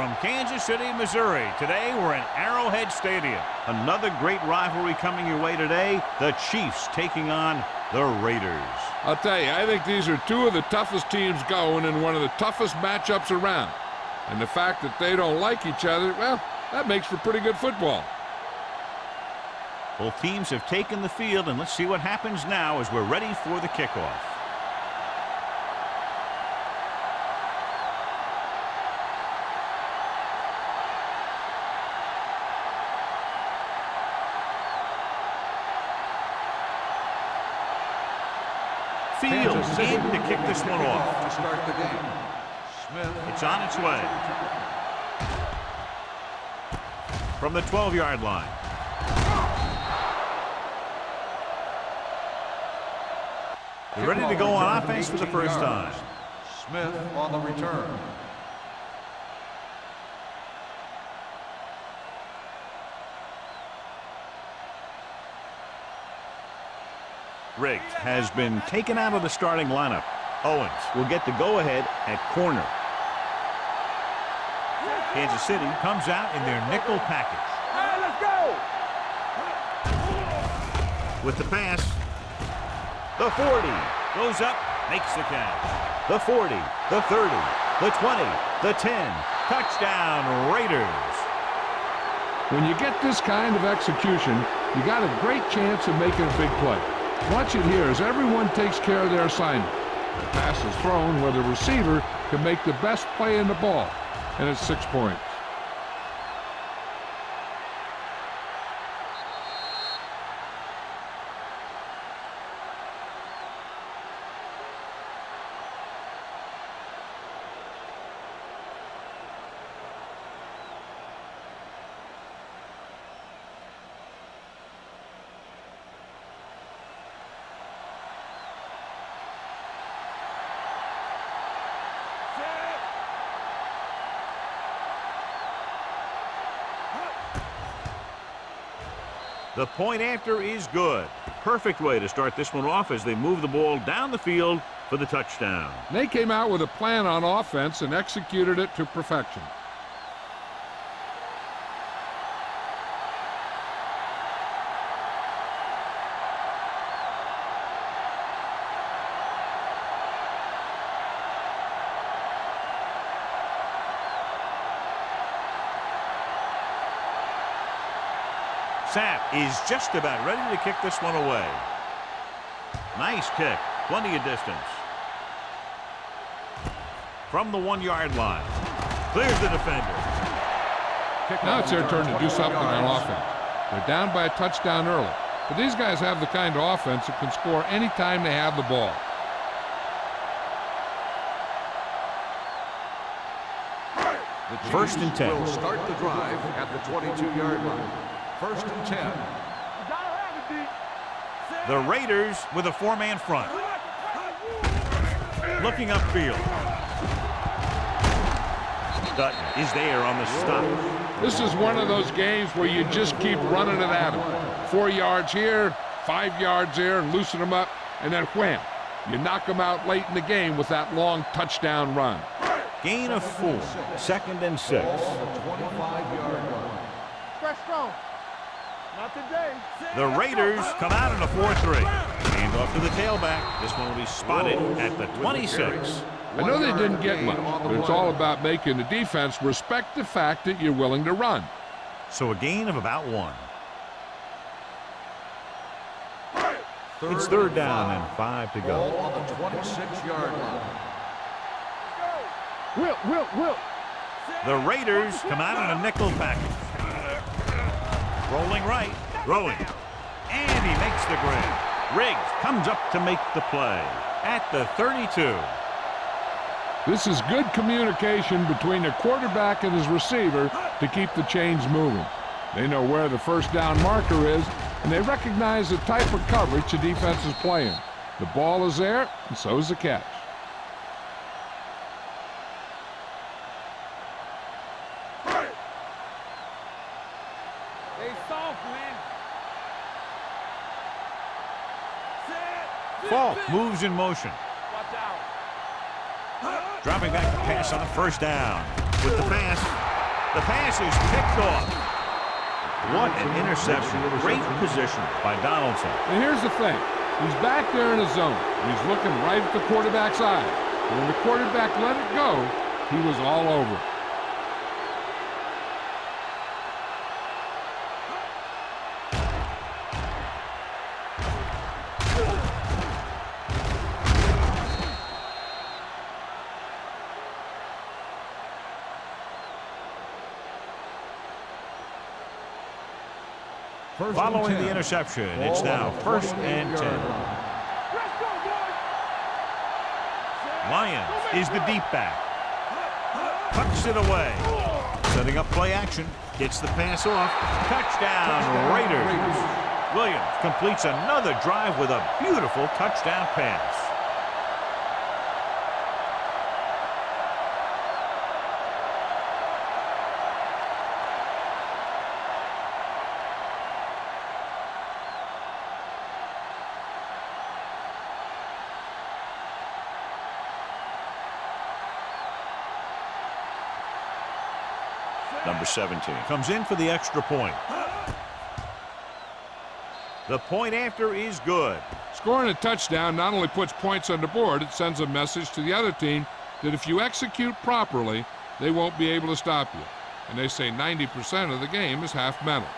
from Kansas City, Missouri. Today, we're in Arrowhead Stadium. Another great rivalry coming your way today. The Chiefs taking on the Raiders. I'll tell you, I think these are two of the toughest teams going and one of the toughest matchups around. And the fact that they don't like each other, well, that makes for pretty good football. Both teams have taken the field, and let's see what happens now as we're ready for the kickoff. Fields in to kick this one off. To start the game. Smith. It's on its way. From the 12-yard line. They're ready to go on offense for the first time. Smith on the return. Riggs has been taken out of the starting lineup. Owens will get the go-ahead at corner. Kansas City comes out in their nickel package. Let's go! With the pass, the 40 goes up, makes the catch. The 40, the 30, the 20, the 10. Touchdown, Raiders. When you get this kind of execution, you got a great chance of making a big play. Watch it here as everyone takes care of their assignment. The pass is thrown where the receiver can make the best play in the ball, and it's 6 points. The point after is good. Perfect way to start this one off as they move the ball down the field for the touchdown. They came out with a plan on offense and executed it to perfection. Sapp is just about ready to kick this one away. Nice kick. Plenty of distance. From the 1-yard line. Clears the defender. Now it's their turn to do something on offense. They're down by a touchdown early. But these guys have the kind of offense that can score anytime they have the ball. The First and 10. Will start the drive at the 22-yard line. First and 10. The Raiders with a 4-man front. Looking upfield. Dutton is there on the stop. This is one of those games where you just keep running it at them. 4 yards here, 5 yards there, and loosen them up, and then wham. You knock them out late in the game with that long touchdown run. Gain of 4. 2nd and 6. Ball on the 25-yard line. Fresh strong. Not today. The Raiders come out in a 4-3. Hand off to the tailback. This one will be spotted at the 26. I know they didn't get much, but it's all about making the defense respect the fact that you're willing to run. So a gain of about 1. It's 3rd down and 5 to Ball go. on the 26-yard line. Will. The Raiders come out in a nickel package. Rolling right, throwing, and he makes the grab. Riggs comes up to make the play at the 32. This is good communication between the quarterback and his receiver to keep the chains moving. They know where the first down marker is, and they recognize the type of coverage the defense is playing. The ball is there, and so is the catch. Falk moves in motion. Dropping back the pass on the first down. With the pass, The pass is picked off. What an interception. Great position by Donaldson. And here's the thing. He's back there in his zone. He's looking right at the quarterback's eye. When the quarterback let it go, he was all over it. Following the interception, it's now 1st and 10. Lyons is the deep back. Tucks it away. Setting up play action. Gets the pass off. Touchdown, Raiders. Williams completes another drive with a beautiful touchdown pass. Number 17 comes in for the extra point. The point after is good. Scoring a touchdown not only puts points on the board, it sends a message to the other team that if you execute properly, they won't be able to stop you. And they say 90% of the game is half mental.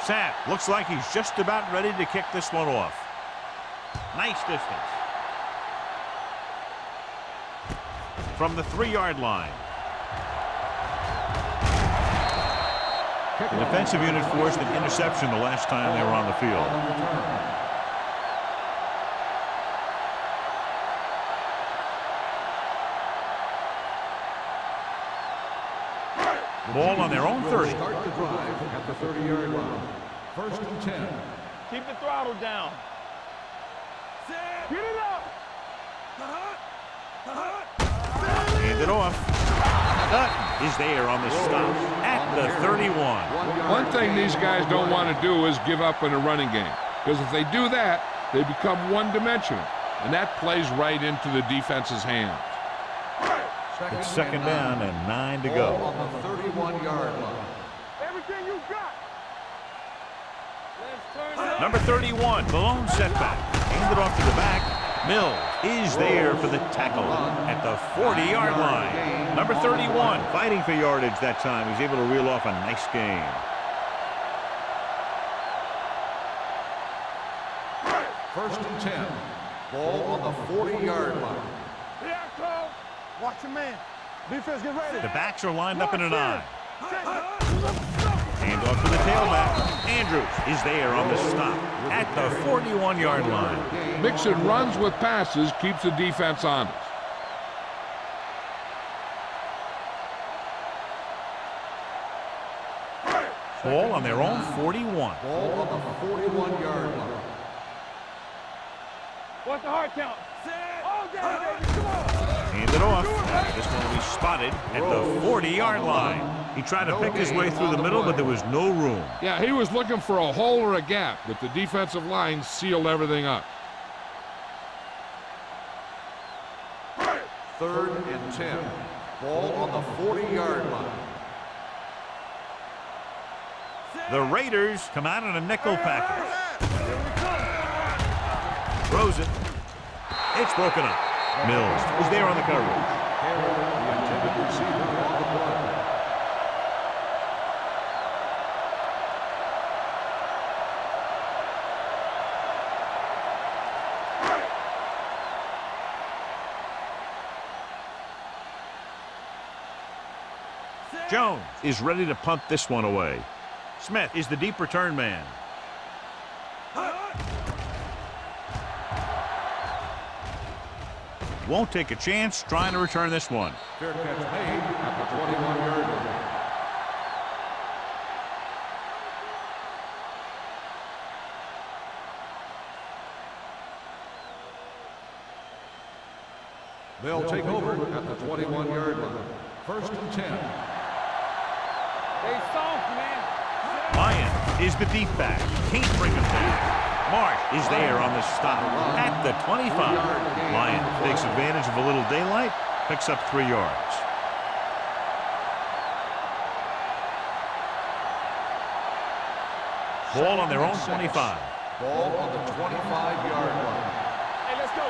Sapp looks like he's just about ready to kick this one off. Nice distance. From the 3-yard line. The defensive unit forced an interception the last time they were on the field. Ball on their own 30. Start the drive at the 30-yard line. 1st and 10. Keep the throttle down. Get it up. Hand it off. Dutton is there on the stop at the 31. One thing these guys don't want to do is give up in a running game. Because if they do that, they become one-dimensional. And that plays right into the defense's hands. It's 2nd down and 9 to go. On the 31-yard line. Everything you got. Number 31, Malone setback. Handed off to the back. Mills is there for the tackle at the 40-yard line. Number 31, fighting for yardage that time. He's able to reel off a nice gain. First and 10. Ball on the 40-yard line. Watch your man. Defense, get ready. The backs are lined up in an eye. Hand off to the tailback. Andrews is there on the stop at the 41-yard line. Mixing runs with passes keeps the defense honest. Ball on their own 41. Ball on the 41-yard line. What's the hard count? All day, baby. Come on. Hand it off. This one will be spotted at the 40-yard line. He tried to pick his way through the middle, but there was no room. Yeah, he was looking for a hole or a gap, but the defensive line sealed everything up. 3rd and 10. Ball on the 40-yard line. The Raiders come out in a nickel package. Throws it. It's broken up. Mills is there on the coverage. The intended receiver on the play. Jones is ready to punt this one away. Smith is the deep return man. Won't take a chance trying to return this one. Fair catch made at the 21-yard line. They'll take over at the 21-yard line. First and 10. They soft, man. Lyon is the deep back. Can't bring him down. Marsh is there on the stop at the 25. Lyon takes advantage of a little daylight, picks up 3 yards. Ball on their own 25. Ball on the 25-yard line. Hey, let's go.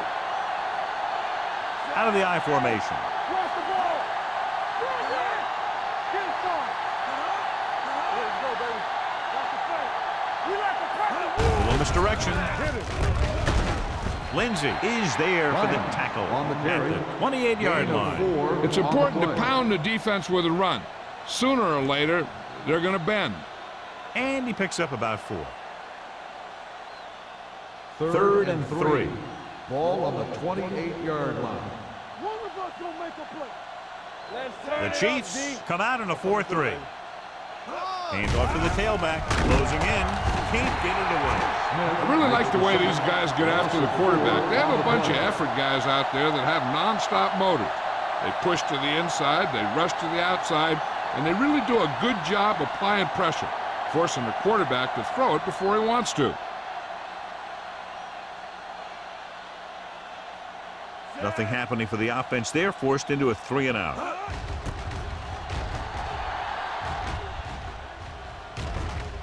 Out of the I formation. Cross the ball. Cross it. Get it started. Let's go, baby. That's the play. We like the pressure. A little misdirection. Lindsay is there for the tackle at the 28-yard line. It's important to pound the defense with a run. Sooner or later, they're going to bend. And he picks up about 4. Third and 3. Ball on the 28-yard line. One of us gonna make a play. The Chiefs come out in a 4-3. Hand off to the tailback. Closing in. Can't get it away. I really like the way these guys get after the quarterback. They have a bunch of effort guys out there that have nonstop motors. They push to the inside, they rush to the outside, and they really do a good job applying pressure, forcing the quarterback to throw it before he wants to. Nothing happening for the offense there, forced into a 3-and-out.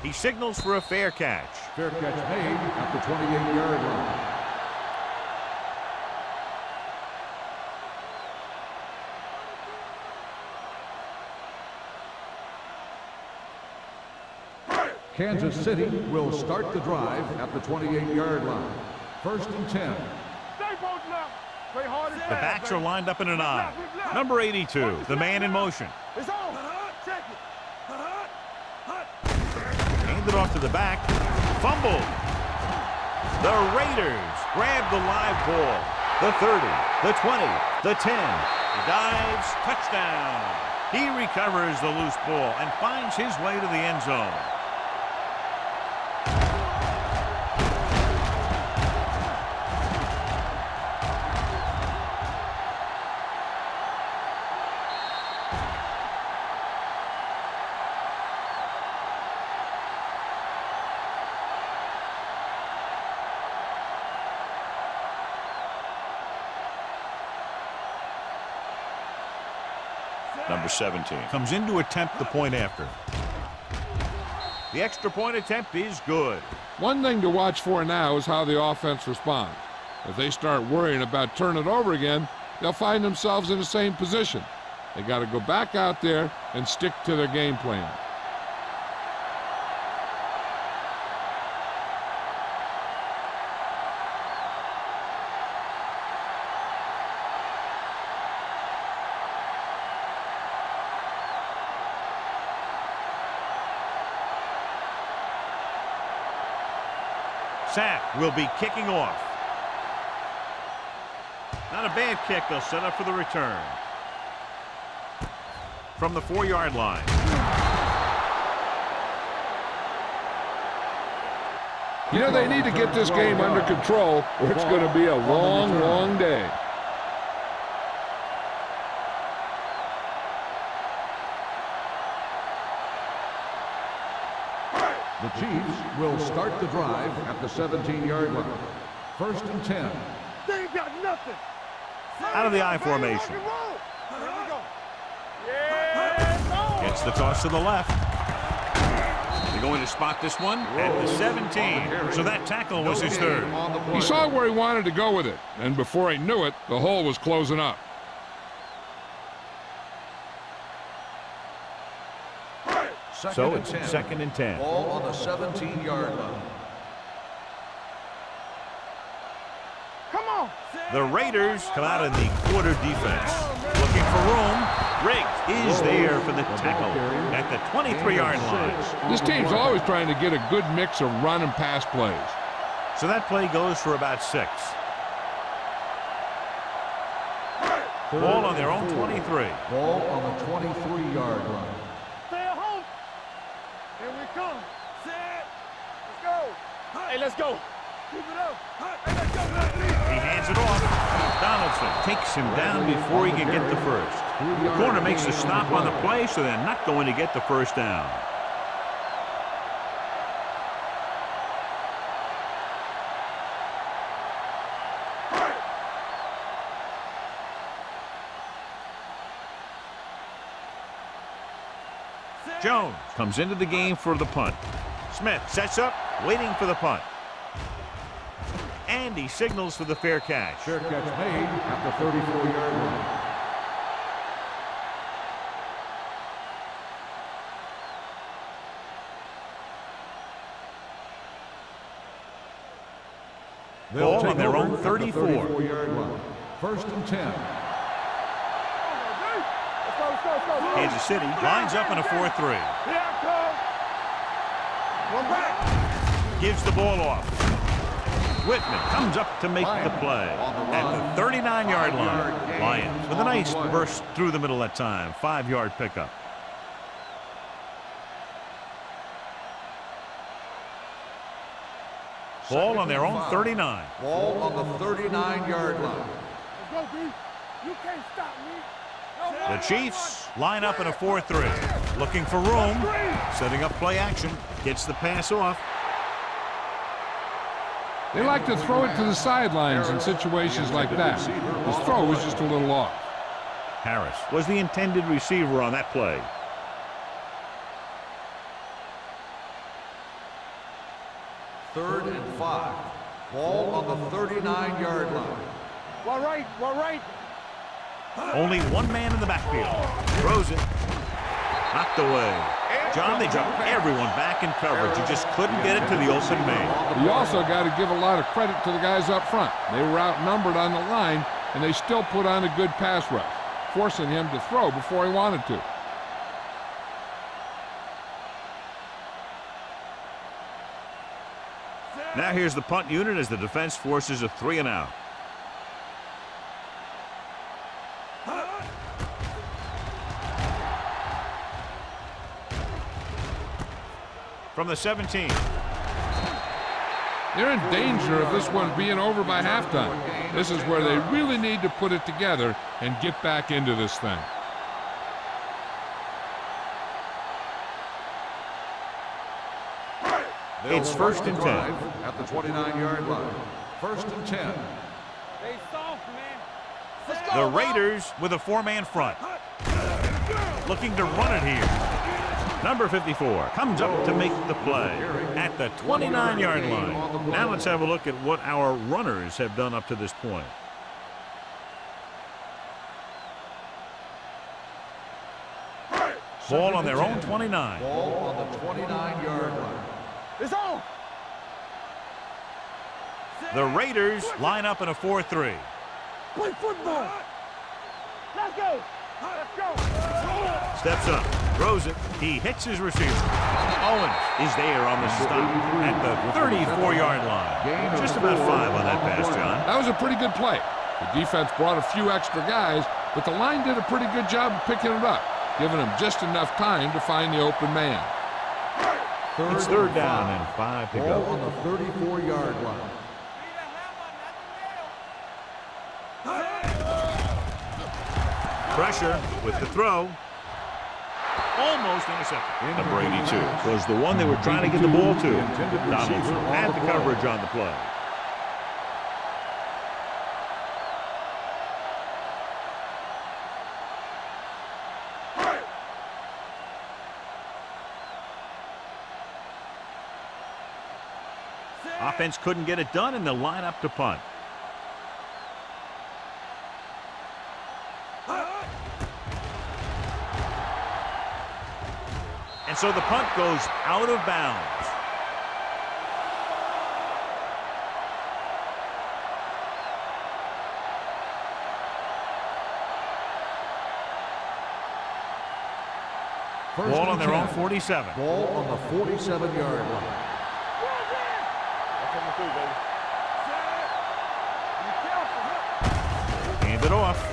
He signals for a fair catch. Fair catch made at the 28-yard line. Kansas City will start the drive at the 28-yard line. First and 10. Stay bolting up. Play hard and The fast, backs are baby. lined up in an I. Number 82, the man in motion. It's on. Check it. Handed off to the back. Fumble. The Raiders grab the live ball. The 30, the 20, the 10. He dives. Touchdown. He recovers the loose ball and finds his way to the end zone. Number 17 comes in to attempt the point after. The extra point attempt is good. One thing to watch for now is how the offense responds. If they start worrying about turning it over again, they'll find themselves in the same position. They got to go back out there and stick to their game plan. Sapp will be kicking off. Not a bad kick. They'll set up for the return. From the 4-yard line. You know, they need to get this game under control, or it's going to be a long, long day. The Chiefs will start the drive at the 17-yard line. First and 10. They ain't got nothing. Out of the I formation. Here we go. Yeah, Gets the toss to the left. They're going to spot this one at the 17. So that tackle was his third. He saw where he wanted to go with it, and before he knew it, the hole was closing up. So it's 2nd and 10. Ball on the 17-yard line. come on. The Raiders come out in the quarter defense. Looking for room. Riggs is there for the tackle at the 23-yard line. This team's always trying to get a good mix of run and pass plays. So that play goes for about 6. Ball on their own 23. Ball on the 23-yard line. Stay at home. Here we come. Set. Let's go. Hey, let's go. Keep it up. Hey, let's go. He hands it off. Donaldson takes him down before he can get the first. The corner makes a stop on the play, so they're not going to get the first down. Jones comes into the game for the punt. Smith sets up, waiting for the punt. And he signals for the fair catch. Fair catch made at the 34-yard line. Ball on their own 34. 34-yard line. First and 10. Kansas City lines up in a 4-3. Gives the ball off. Whitman comes up to make the play at the 39-yard line. Lions with a nice burst through the middle that time. 5-yard pickup. Ball on their own 39. Ball on the 39-yard line. Let's go, B. You can't stop me. The Chiefs line up in a 4-3. Looking for room. Setting up play action. Gets the pass off. They like to throw it to the sidelines in situations like that. His throw was just a little off. Harris was the intended receiver on that play. Third and 5. Ball on the 39-yard line. Well, right. Only one man in the backfield. Throws it. Knocked away. John, they dropped everyone back in coverage. You just couldn't get it to the open man. You also got to give a lot of credit to the guys up front. They were outnumbered on the line, and they still put on a good pass rush, forcing him to throw before he wanted to. Now here's the punt unit as the defense forces a 3-and-out. From the 17. They're in danger of this one being over by halftime. This is where they really need to put it together and get back into this thing. It's first and 10. At the 29-yard line. First and 10. They soft, man. The Raiders with a 4-man front. Looking to run it here. Number 54 comes up to make the play at the 29-yard line. Now let's have a look at what our runners have done up to this point. Ball on their own 29. Ball on the 29-yard line. It's on. The Raiders line up in a 4-3. Play football. Let's go. Steps up, throws it. He hits his receiver. Owens is there on the stop at the 34-yard line. Just about 5 on that pass, John. That was a pretty good play. The defense brought a few extra guys, but the line did a pretty good job of picking it up, giving them just enough time to find the open man. It's third down and 5 to Ball go. on the 34-yard line. Pressure with the throw. Almost intercepted. Number 82 was the one they were trying to get the ball to. Donaldson had the coverage on the play. Offense couldn't get it done, and they'll line up to punt. And so the punt goes out of bounds. Ball on their own 47. Ball on the 47-yard line. Hand it off.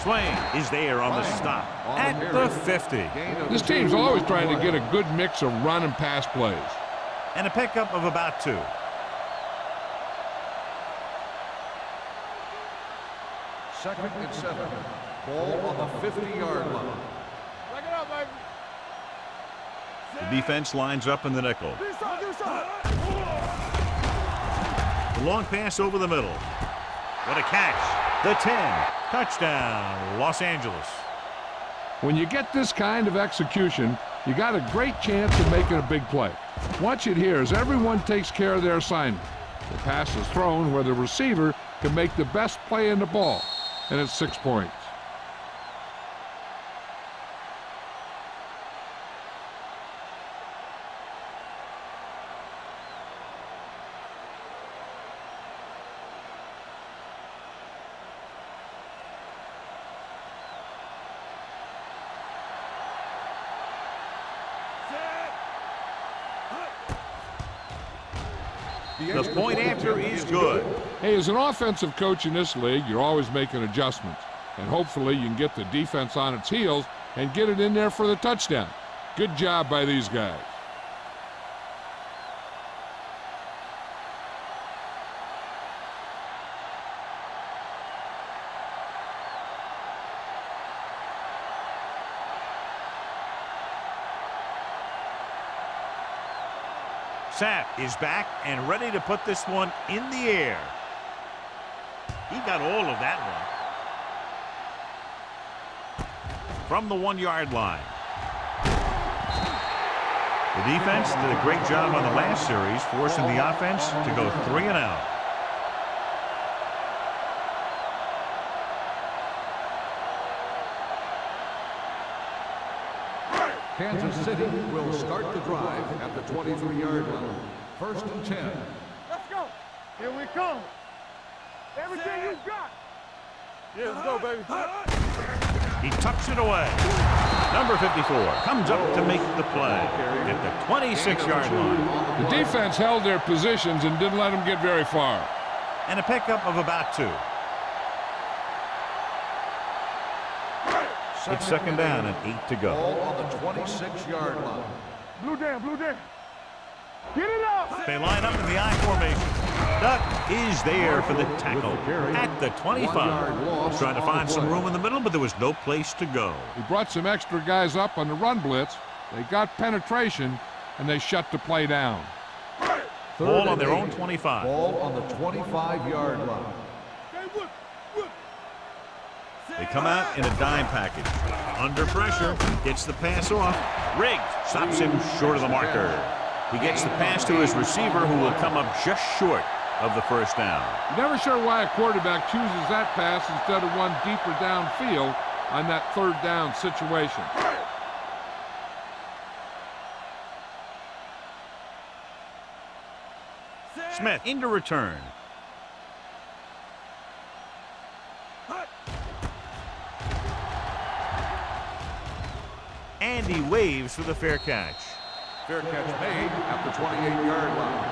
Swain is there on the stop at the 50. This team's always trying to get a good mix of run and pass plays. And a pickup of about 2. 2nd and 7. Ball on the 50-yard line. Back it up, baby. The defense lines up in the nickel. Do something, do something. The long pass over the middle. What a catch. The 10. Touchdown, Los Angeles. When you get this kind of execution, you got a great chance of making a big play. Watch it here as everyone takes care of their assignment. The pass is thrown where the receiver can make the best play in the ball, and it's 6 points. The point after is good. Hey, as an offensive coach in this league, you're always making adjustments. And hopefully you can get the defense on its heels and get it in there for the touchdown. Good job by these guys. Sapp is back and ready to put this one in the air. He got all of that one. From the 1-yard line. The defense did a great job on the last series, forcing the offense to go 3 and out. Kansas City will start the drive at the 23-yard line. 1st and 10. Let's go. Here we come. Everything you got. Yeah, let's go, baby. He tucks it away. Number 54 comes up to make the play at the 26-yard line. The defense held their positions and didn't let them get very far. And a pickup of about 2. It's 2nd down and 8 to go. Ball on the 26-yard line. Blue down, blue down. Get it up. They line up in the I formation. Duck is there for the tackle at the 25. Trying to find some room in the middle, but there was no place to go. He brought some extra guys up on the run blitz. They got penetration, and they shut the play down. Ball on their own 25. Ball on the 25-yard line. They come out in a dime package. Under pressure, gets the pass off. Riggs stops him short of the marker. He gets the pass to his receiver, who will come up just short of the 1st down. You're never sure why a quarterback chooses that pass instead of one deeper downfield on that 3rd down situation. Smith into return. And he waves for the fair catch. Fair catch made at the 28-yard line.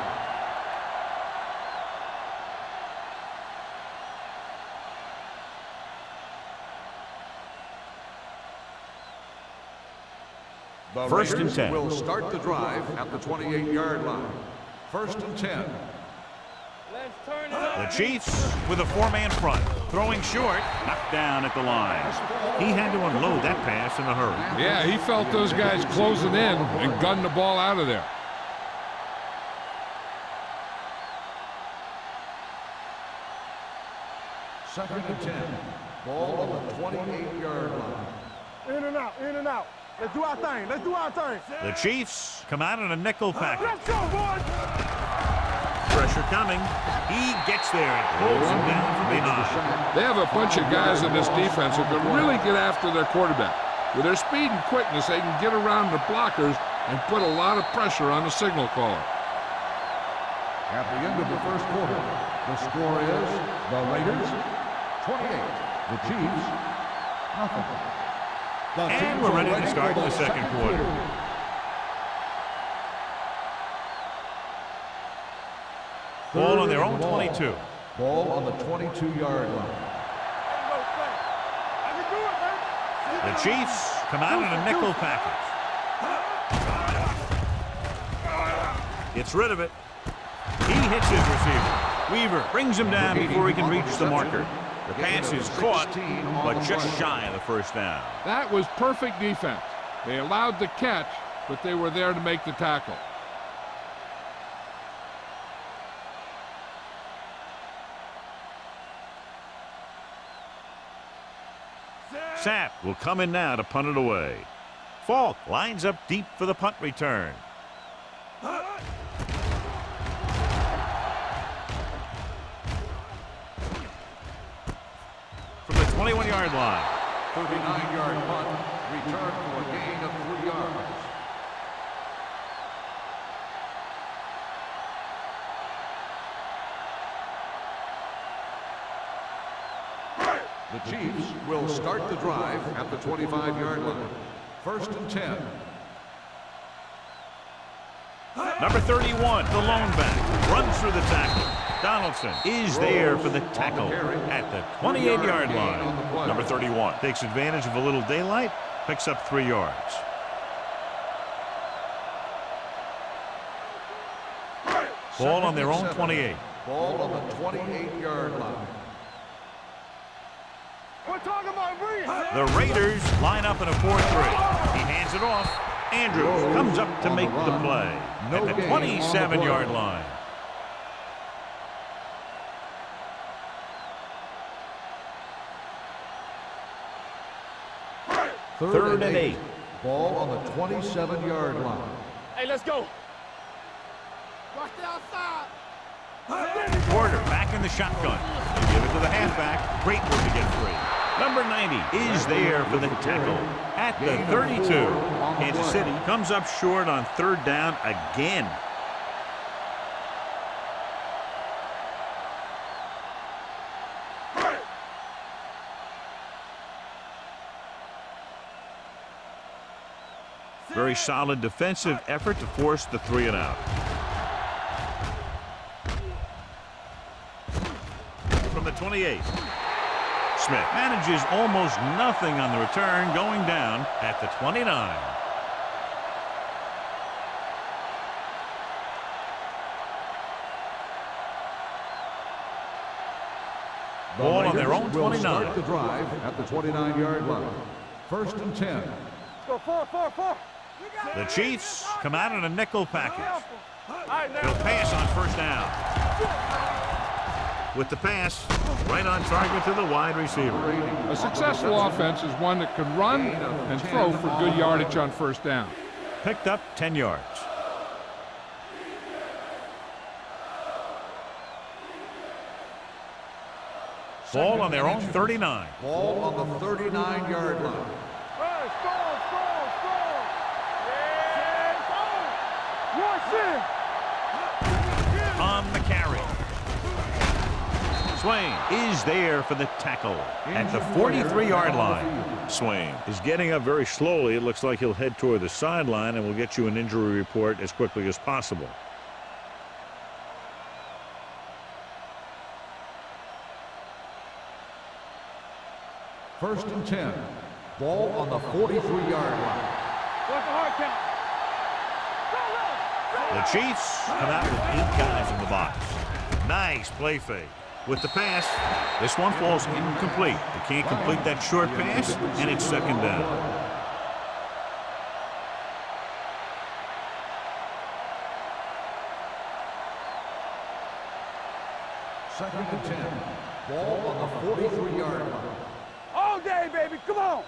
The 1st and Raiders 10. will start the drive at the 28-yard line. 1st and 10. Let's turn it up. The Chiefs with a 4-man front. Throwing short, knocked down at the line. He had to unload that pass in a hurry. Yeah, he felt those guys closing in and gunned the ball out of there. Second and 10. Ball on the 28-yard line. In and out, in and out. Let's do our thing. Let's do our thing. The Chiefs come out in a nickel package. Let's go, boys. Pressure coming. He gets there and pulls him down from behind. They have a bunch of guys in this defense who can really get after their quarterback. With their speed and quickness, they can get around the blockers and put a lot of pressure on the signal caller. At the end of the 1st quarter, the score is the Raiders 28, the Chiefs nothing. And we're ready to start the 2nd quarter. Ball on their own 22. Ball on the 22-yard line. The Chiefs come out in a nickel package. Gets rid of it. He hits his receiver. Weaver brings him down before he can reach the marker. The pass is caught, but just shy of the first down. That was perfect defense. They allowed the catch, but they were there to make the tackle. Sapp will come in now to punt it away. Falk lines up deep for the punt return. From the 21-yard line. 39-yard punt, return for a gain of 3 yards. The Chiefs will start the drive at the 25-yard line. 1st and 10. Number 31, the lone back, runs through the tackle. Donaldson is there for the tackle at the 28-yard line. Number 31 takes advantage of a little daylight, picks up 3 yards. Ball on their own 28. Ball on the 28-yard line. We're talking about Reed. The Raiders line up in a 4-3. He hands it off. Andrews comes up to make the play at the 27-yard line. Third and 8. Ball on the 27-yard line. Hey, let's go. Watch the outside. Porter back in the shotgun. They give it to the halfback. Great work to get free. Number 90 is there for the tackle at the 32. Kansas City comes up short on 3rd down again. Very solid defensive effort to force the 3 and out. From the 28. Smith manages almost nothing on the return, going down at the 29. Ball on their own 29. Start the drive at the 29-yard line. 1st and 10. Let's go, 4. The Chiefs come out in a nickel package. Right, They'll pass on 1st down. With the pass, right on target to the wide receiver. A successful offense is one that can run and throw for good yardage on 1st down. Picked up 10 yards. Ball on their own 39. Ball on the 39-yard line. Hey, score. Yeah, On the carry. Swain is there for the tackle at the 43-yard line. Swain is getting up very slowly. It looks like he'll head toward the sideline, and we'll get you an injury report as quickly as possible. First and 10. Ball on the 43-yard line. What's the hard count? The Chiefs come out with 8 guys in the box. Nice play fake. With the pass, this one falls incomplete. They can't complete that short pass, and it's 2nd down. Second and 10. Ball on the 43-yard line. All day, baby. Come on.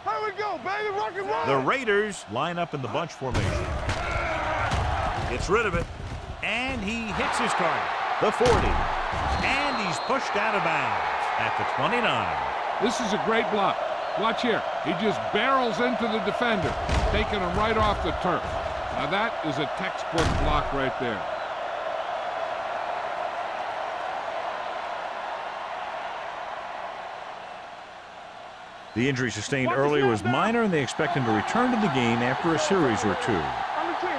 Here we go, baby. Rock and roll. The Raiders line up in the bunch formation. Gets rid of it, and he hits his target. The 40, and he's pushed out of bounds at the 29. This is a great block. Watch here. He just barrels into the defender, taking him right off the turf. Now that is a textbook block right there. The injury sustained earlier was minor, and they expect him to return to the game after a series or 2. On the 10.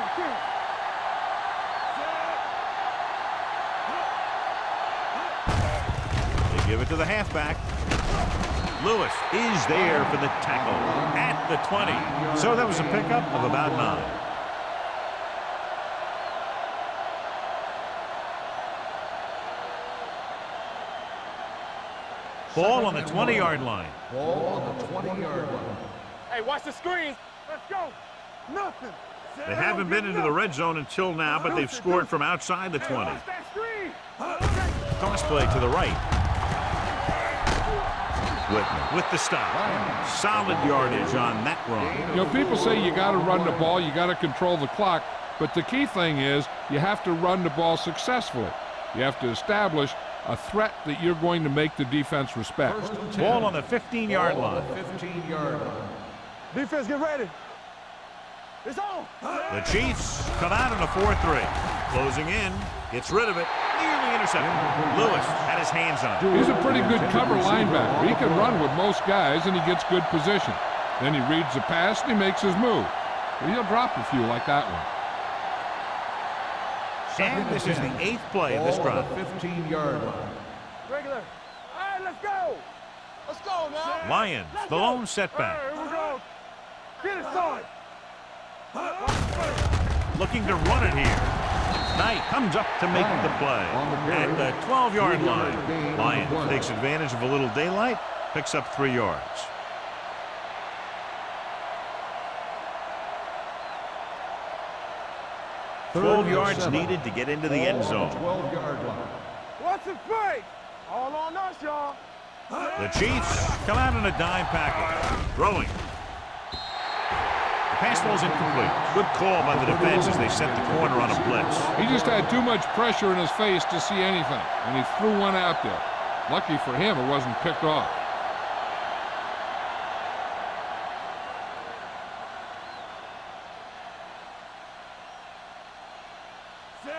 Give it to the halfback. Lewis is there for the tackle at the 20. So that was a pickup of about 9. Ball on the 20-yard line. Ball on the 20-yard line. Hey, watch the screen. Let's go. Nothing. They haven't been into the red zone until now, but they've scored from outside the 20. Watch that screen. Toss play to the right. Whitman with the stop. Solid yardage on that run. You know, people say you got to run the ball, you got to control the clock, but the key thing is you have to run the ball successfully. You have to establish a threat that you're going to make the defense respect. Ball on the 15-yard line. 15-yard line. Defense, get ready. It's on. The Chiefs come out in a 4-3. Closing in, gets rid of it, nearly intercepted. Lewis had his hands on it. He's a pretty good cover linebacker. He can run with most guys, and he gets good position. Then he reads the pass, and he makes his move. But he'll drop a few like that one. And this is the 8th play of this drive. 15-yard line. Regular. All right, let's go. Let's go now. Lions, the lone setback. All right, here we go. Get it started. Looking to run it here. Knight comes up to make the play at the 12-yard line. Lions takes advantage of a little daylight, picks up 3 yards. Twelve yards needed to get into the end zone. 12-yard line. What's the play? All on us, y'all. The Chiefs come out in a dime package. Throwing. The pass ball's incomplete. Good call by the defense as they set the corner on a blitz. He just had too much pressure in his face to see anything, and he threw one out there. Lucky for him, it wasn't picked off.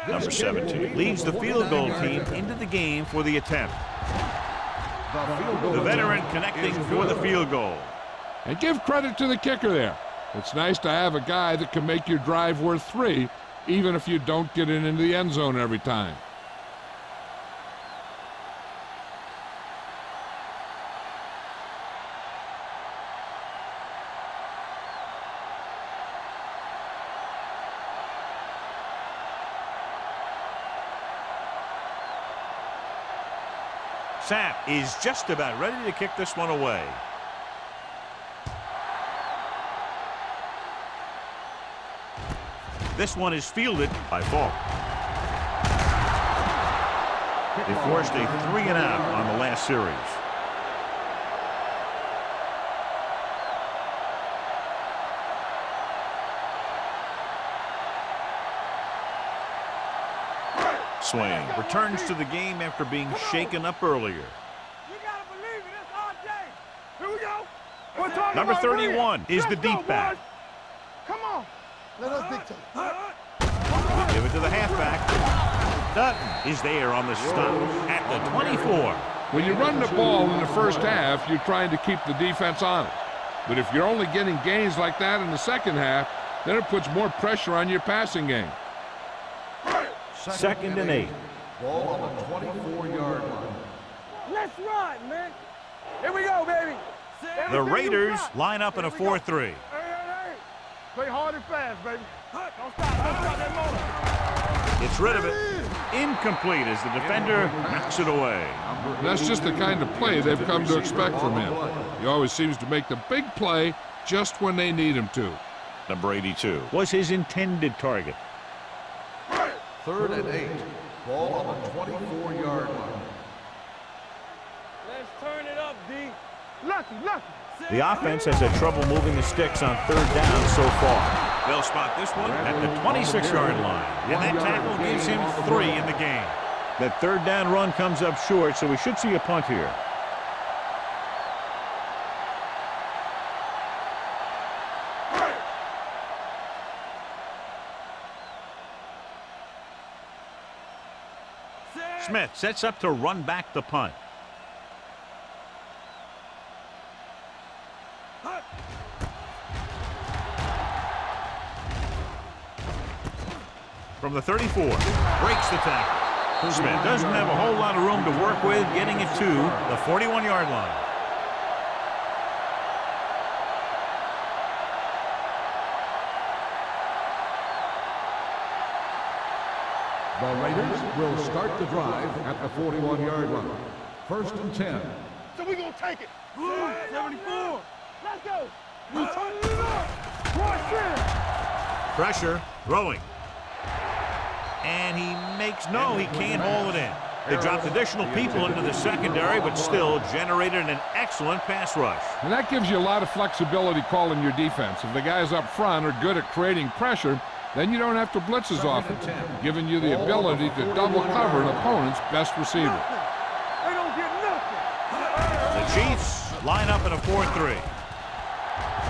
Number 17 leads the field goal team into the game for the attempt. The veteran connecting for the field goal. And give credit to the kicker there. It's nice to have a guy that can make your drive worth 3, even if you don't get it into the end zone every time. Sapp is just about ready to kick this one away. This one is fielded by Falk. They forced a 3-and-out on the last series. Swain returns to the game after being shaken up earlier. You gotta believe it. It's our day. Here we go. We're talking Number about 31 is the Let's go, deep back. boys. Come on. Let us dictate. They give it to the halfback. Dutton is there on the stop at the 24. When you run the ball in the first half, you're trying to keep the defense honest. But if you're only getting gains like that in the second half, then it puts more pressure on your passing game. 2nd and 8. Ball on the 24-yard line. Let's run, man. Here we go, baby. The Raiders line up in a 4-3. Hey. Play hard and fast, baby. Don't stop that motor. Gets rid of it. Incomplete as the defender knocks it away. That's just the kind of play they've come to expect from him. He always seems to make the big play just when they need him to. Number 82 was his intended target. 3rd and 8. Ball on the 24-yard line. Let's turn it up, D. Lucky. The offense has had trouble moving the sticks on 3rd down so far. They'll spot this one at the 26-yard line. And that tackle gives him 3 in the game. That 3rd down run comes up short, so we should see a punt here. Smith sets up to run back the punt. From the 34, breaks the tackle. Smith doesn't have a whole lot of room to work with, getting it to the 41-yard line. The Raiders will start the drive at the 41-yard line. 1st and 10. So Take it. 74. Let's go. You turn it up. Watch it. Pressure, throwing. And he makes, no, he can't hold it in. They dropped additional people into the secondary, but still generated an excellent pass rush. And that gives you a lot of flexibility calling your defense. If the guys up front are good at creating pressure, then you don't have to blitz as often, giving you the ability to double cover an opponent's best receiver. They don't get nothing. The Chiefs line up in a 4-3.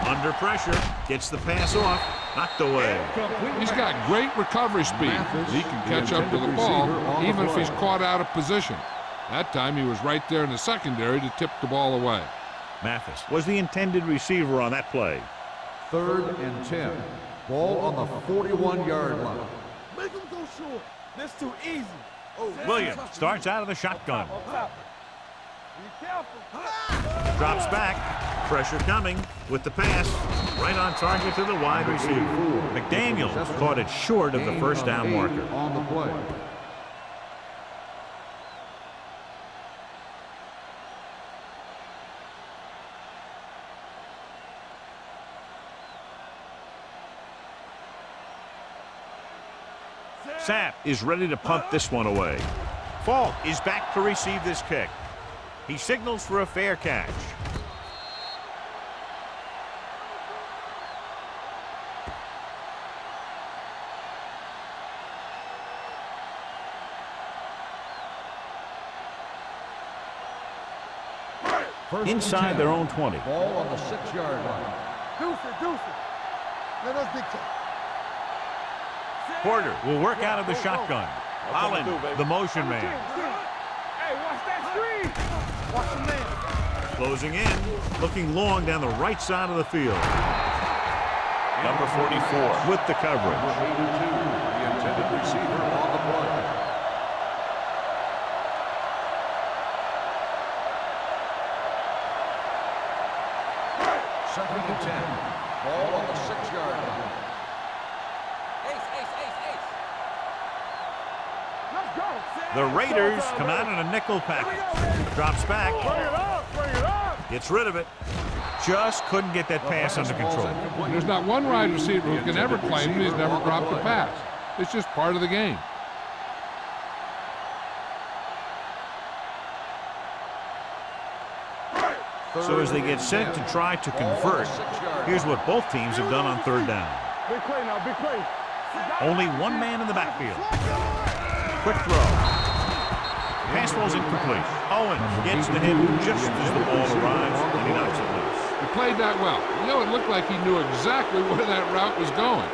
Under pressure, gets the pass off, knocked away. He's got great recovery speed. He can catch up to the ball even if he's caught out of position. That time he was right there in the secondary to tip the ball away. Mathis was the intended receiver on that play. 3rd and 10. Ball on the 41-yard line. Make them go short. That's too easy. Oh, Williams starts out of the shotgun. Be careful. Drops back. Pressure coming with the pass. Right on target to the wide receiver. McDaniels caught it short of the first down marker. On the play. Sapp is ready to punt this one away. Falk is back to receive this kick. He signals for a fair catch. Inside their own 20. Ball on the 6-yard line. Deuce it. Let us dictate. Porter will work out of the shotgun. Holland, the motion man. Hey, watch that screen. Watch the man. Closing in, looking long down the right side of the field. Number 44 with the coverage. 82, the intended receiver on the play. Second and 10. Ball on the 6-yard line. Let's go. The Raiders come out in a nickel package. Drops back. Bring it up. Gets rid of it. Just couldn't get that pass under control. There's not one wide receiver who can ever claim that he's never dropped a pass. It's just part of the game. So as they get set to try to convert, here's what both teams have done on 3rd down. Big play now, big play. Only one man in the backfield. Quick throw. Pass ball's incomplete. Owen gets to him just as the ball arrives, and he knocks it loose. He played that well. You know, it looked like he knew exactly where that route was going.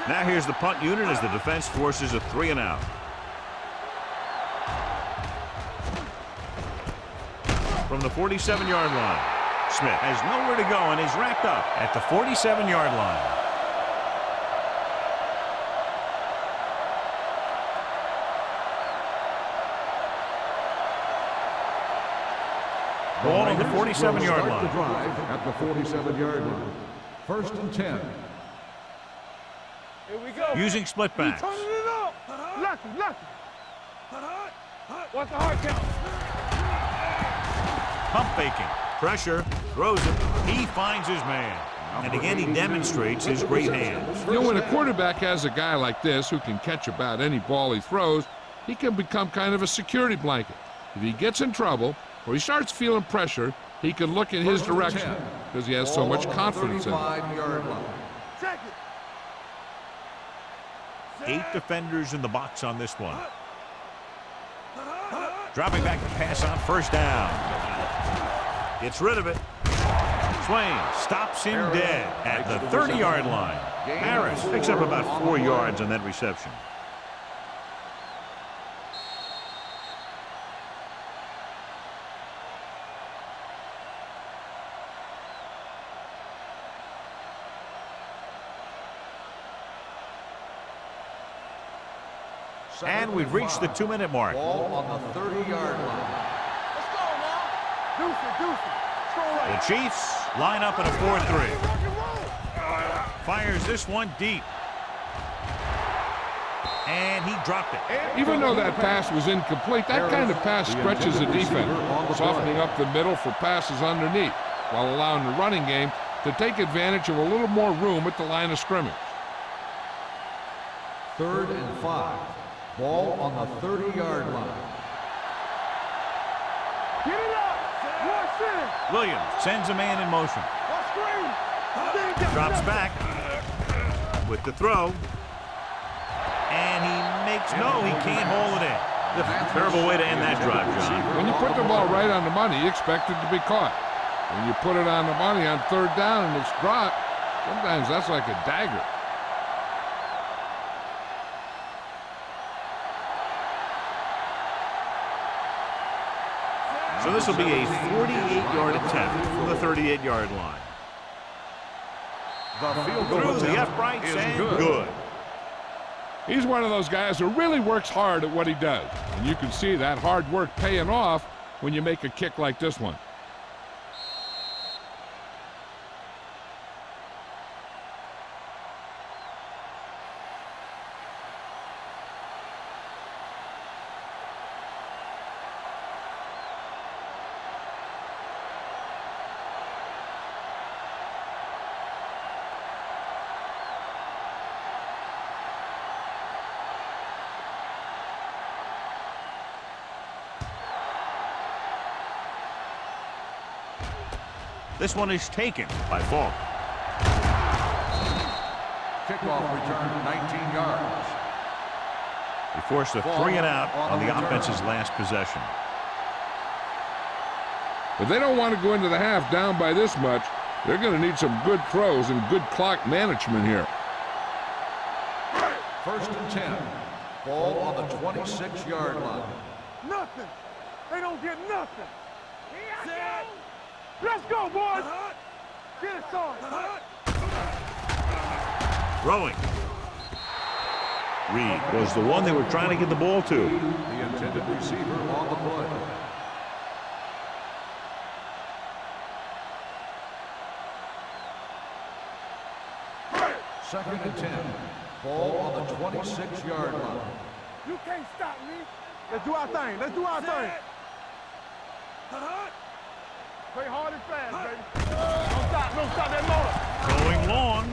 Now here's the punt unit as the defense forces a 3-and-out. From the 47-yard line, Smith has nowhere to go and is racked up at the 47-yard line. Ball on the 47-yard line. The drive at the 47-yard line. 1st and 10. Here we go. Using split backs. Turning it up. Lucky. What's the hard count? Pump faking. Pressure. Throws it. He finds his man. And again, he demonstrates his great hands. You know, when a quarterback has a guy like this who can catch about any ball he throws, he can become kind of a security blanket. If he gets in trouble or he starts feeling pressure, he can look in his direction because he has so much confidence in him. 35-yard line. Check it. 8 defenders in the box on this one. Dropping back to pass on 1st down. Gets rid of it. Swain stops him dead at the 30-yard line. Harris picks up about 4 yards on that reception. And we've reached the 2-minute mark. Ball on the 30-yard line. Let's go now. Deuce it. The Chiefs line up in a 4-3. Fires this one deep. And he dropped it. Even though that pass was incomplete, that kind of pass stretches the defense, softening up the middle for passes underneath, while allowing the running game to take advantage of a little more room at the line of scrimmage. 3rd and 5. Ball on the 30-yard line. Get it up. Watch it. Williams sends a man in motion. Watch screen. Drops back with the throw. And he makes, no, he can't hold it in. Terrible way to end that drive, John. When you put the ball right on the money, you expect it to be caught. When you put it on the money on 3rd down and it's dropped, sometimes that's like a dagger. So this will be a 48-yard attempt from the 38-yard line. The field goal Through the uprights and good. He's one of those guys who really works hard at what he does. And you can see that hard work paying off when you make a kick like this one. This one is taken by Falk. Kickoff return 19 yards. He forced a 3 and out on the offense's last possession. But they don't want to go into the half down by this much. They're going to need some good throws and good clock management here. 1st and 10. Ball on the 26-yard line. Nothing. They don't get nothing. Let's go, boys. Get it started. Throwing. Reed was the one they were trying to get the ball to. The intended receiver on the play. Second and 10. Ball on the 26-yard line. You can't stop me. Let's do our thing. Let's do our thing. Play hard and fast, baby. Don't stop that motor. Going long.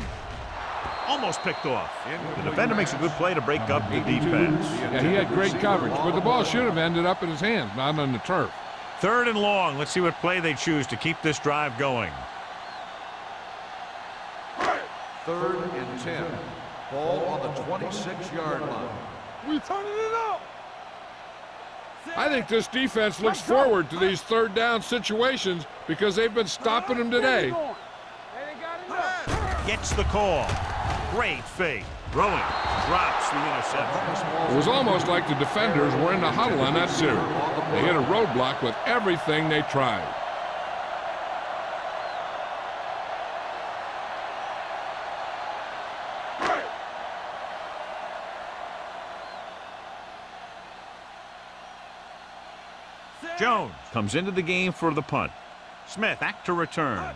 Almost picked off. The defender makes a good play to break up the defense. Yeah, he had great coverage, but the ball should have ended up in his hands, not on the turf. 3rd and long. Let's see what play they choose to keep this drive going. 3rd and 10. Ball on the 26-yard line. We turning it up. I think this defense looks forward to these 3rd down situations because they've been stopping them today. Gets the call. Great fake. Throwing. Drops the interception. It was almost like the defenders were in the huddle on that series. They hit a roadblock with everything they tried. Jones comes into the game for the punt. Smith back to return.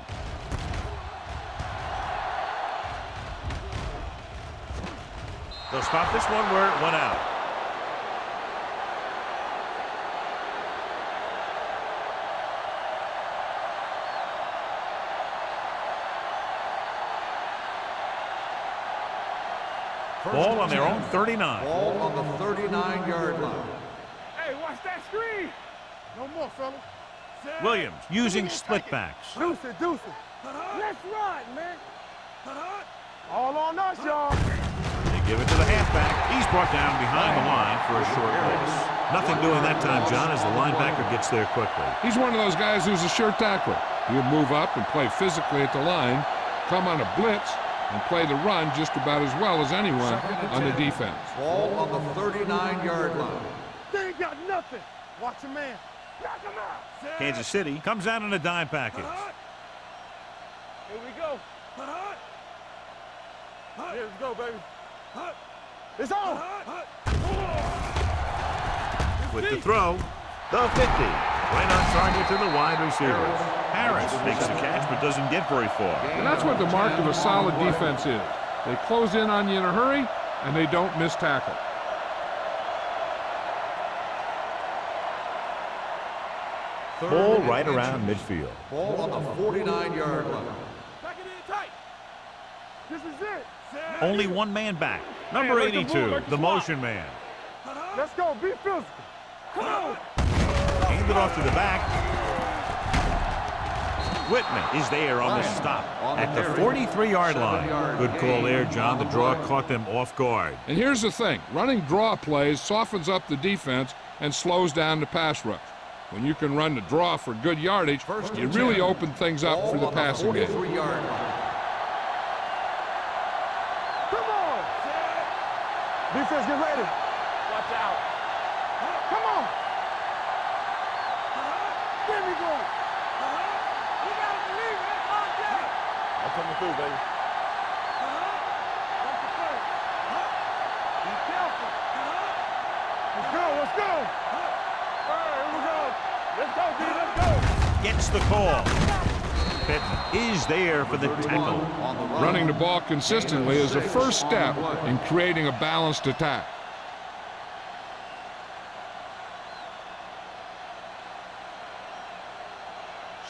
They'll stop this one where it went out. Ball on their own 39. Ball on the 39-yard line. Hey, watch that screen. No more, fellas. Williams using split backs. Deuce it, deuce it. Let's ride, man. All on us, y'all. They give it to the halfback. He's brought down behind the line for a short pass. Nothing doing that time, John, as the linebacker gets there quickly. He's one of those guys who's a sure tackler. He'll move up and play physically at the line, come on a blitz, and play the run just about as well as anyone on the defense. Ball on the 39-yard line. They ain't got nothing. Watch a man. Knock him out. Kansas City comes out in a dime package. Here we go. Here we go, baby. It's on. With the throw, the 50. Right on target to the wide receivers. Harris makes the catch but doesn't get very far. And that's what the mark of a solid defense is. They close in on you in a hurry, and they don't miss tackle. Ball right around midfield. Ball on the 49-yard line. Back it in tight. This is it. Only one man back. Number 82, the motion man. Let's go. Be physical. Come on. Hand it off to the back. Whitman is there on the stop at the 43-yard line. Good call there, John. The draw caught them off guard. And here's the thing. Running draw plays softens up the defense and slows down the pass rush. When you can run the draw for good yardage, you really open things up for the passing game. Come on. Defense, get ready. Watch out. Come on. There we go. You got to believe it. That's our job. I'm coming through, baby. Watch the play. Be careful. Let's go. Let's go. All right, here we go. Let's go, D. Let's go. Gets the call. Pittman is there for the tackle. Running the ball consistently is the first step in creating a balanced attack.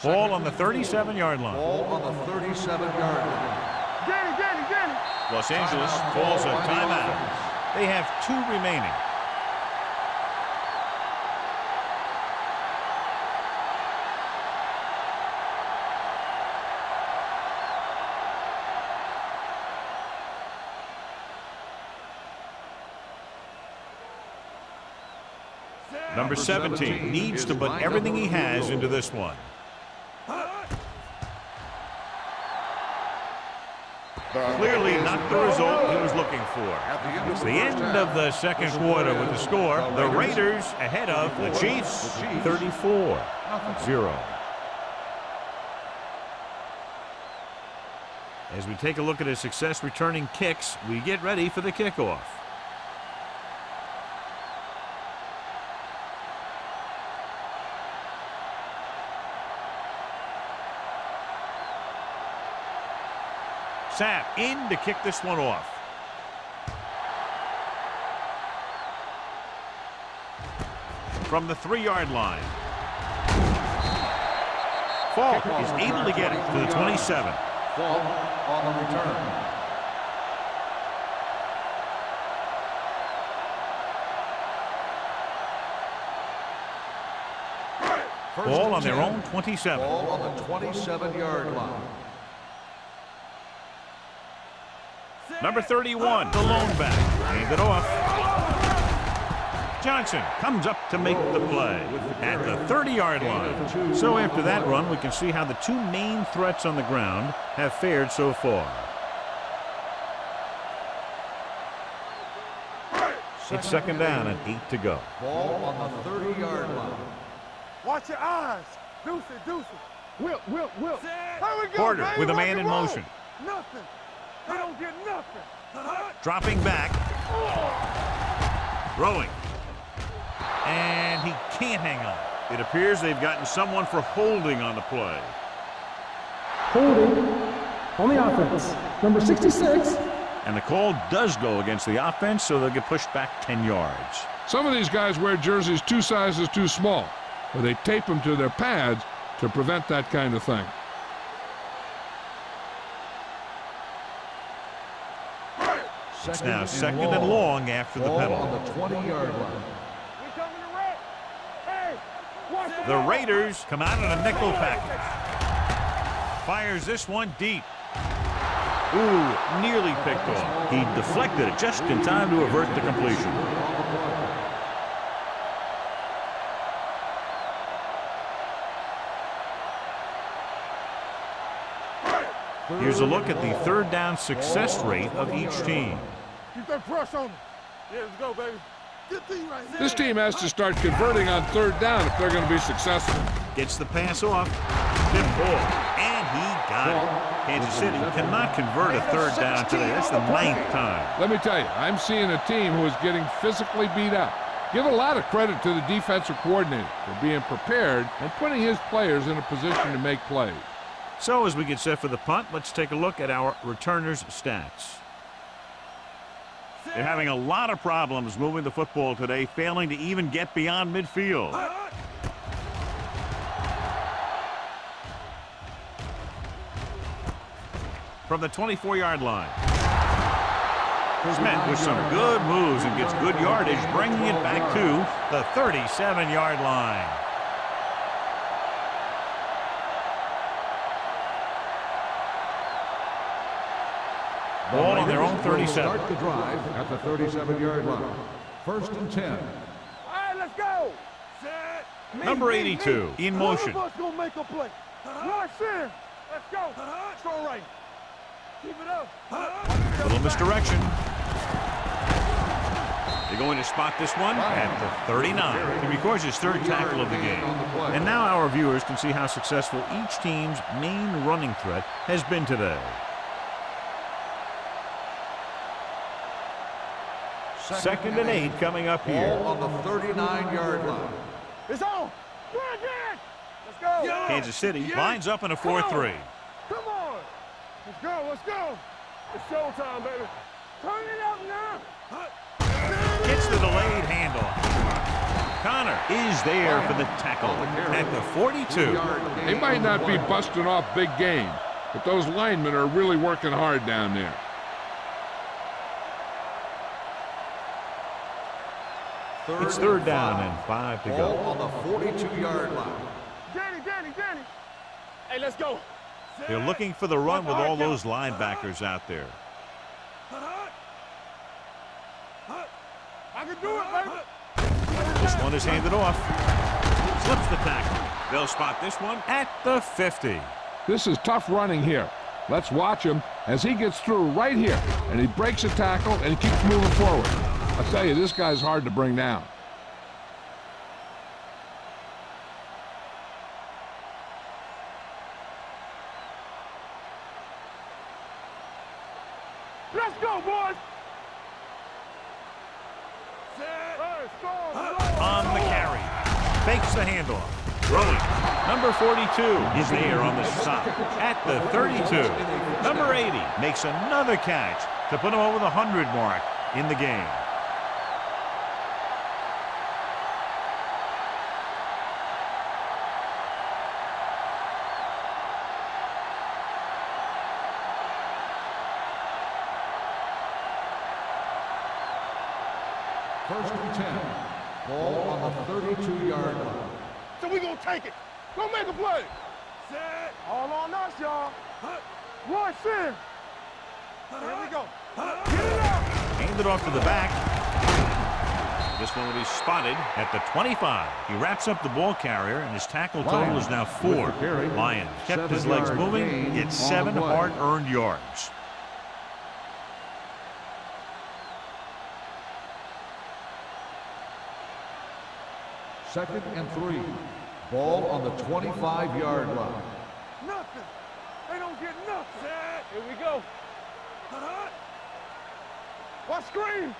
Ball on the 37-yard line. Ball on the 37-yard line. Get it. Los Angeles calls a timeout. They have 2 remaining. Number 17 needs to put everything he has into this one. Clearly not the result he was looking for. It's the end of the second quarter with the score. The Raiders ahead of the Chiefs, 34-0. As we take a look at his success returning kicks, we get ready for the kickoff. Sapp in to kick this one off. From the 3-yard line. Falk is able to get it to the 27. Falk on the return. Ball on their own 27. Ball on the 27-yard line. Number 31, the lone back. Hand it off. Johnson comes up to make the play at the 30-yard line. So after that run, we can see how the 2 main threats on the ground have fared so far. It's second down and 8 to go. Ball on the 30-yard line. Watch your eyes. Deuce it. Whip. Here we go, Porter baby. with a Rock man and in roll. motion. Nothing. They don't get nothing. Dropping back. Throwing. And he can't hang on. It appears they've gotten someone for holding on the play. Holding on the offense. Number 66. And the call does go against the offense, so they'll get pushed back 10 yards. Some of these guys wear jerseys 2 sizes too small, or they tape them to their pads to prevent that kind of thing. It's now second and long after the Ball penalty. on the 20-yard line. We coming to wreck. Hey, watch The Raiders come out in a nickel package. Fires this one deep. Ooh, nearly picked off. He deflected it just in time to avert the completion. Here's a look at the third down success rate of each team. Keep that press on him. Yeah, let's go, baby. Get these right there. This team has to start converting on third down if they're going to be successful. Gets the pass off. Tip ball. And he got it. Kansas City cannot convert a third down today. That's the 9th time. Let me tell you, I'm seeing a team who is getting physically beat up. Give a lot of credit to the defensive coordinator for being prepared and putting his players in a position to make plays. So as we get set for the punt, let's take a look at our returners' stats. They're having a lot of problems moving the football today, failing to even get beyond midfield. From the 24-yard line. Smith with some good moves and gets good yardage, bringing it back to the 37-yard line. Ball on their own 37. Start the drive at the 37-yard line. 1st and 10. All right, let's go. Set. Number 82 in motion. One of us gonna make a play. Rush in. Let's go. Strong right. Keep it up. Little misdirection. They're going to spot this one at the 39. He records his 3rd tackle of the game. And now our viewers can see how successful each team's main running threat has been today. 2nd and 8 coming up here. Ball on the 39-yard line. It's on. Go again. Let's go. Kansas City lines up in a 4-3. Come on. Let's go. Let's go. It's showtime, baby. Turn it up now. Gets the delayed handoff. Connor is there for the tackle at the 42. They might not be busting off big game, but those linemen are really working hard down there. It's 3rd down and 5 to Ball go. on the 42-yard line. Danny. Hey, let's go. They're looking for the run with all those linebackers out there. I can do it, baby. This one is handed off. Slips the tackle. They'll spot this one at the 50. This is tough running here. Let's watch him as he gets through right here, and he breaks a tackle and he keeps moving forward. I tell you, this guy's hard to bring down. Let's go, boys. On the carry. Fakes the handoff. Throwing. Number 42 is there on the stop at the 32. Number 80 makes another catch to put him over the 100 mark in the game. First and 10. Ball on the 32-yard line. So we gonna take it. Go make a play. Set. All on us, y'all. Rush in. Here we go. Get it out. Handed off to the back. This one will be spotted at the 25. He wraps up the ball carrier, and his tackle total is now 4. Lions kept his legs moving. It's 7 hard-earned yards. Second and 3. Ball on the 25-yard line. Nothing. They don't get nothing. Set. Here we go. What screen?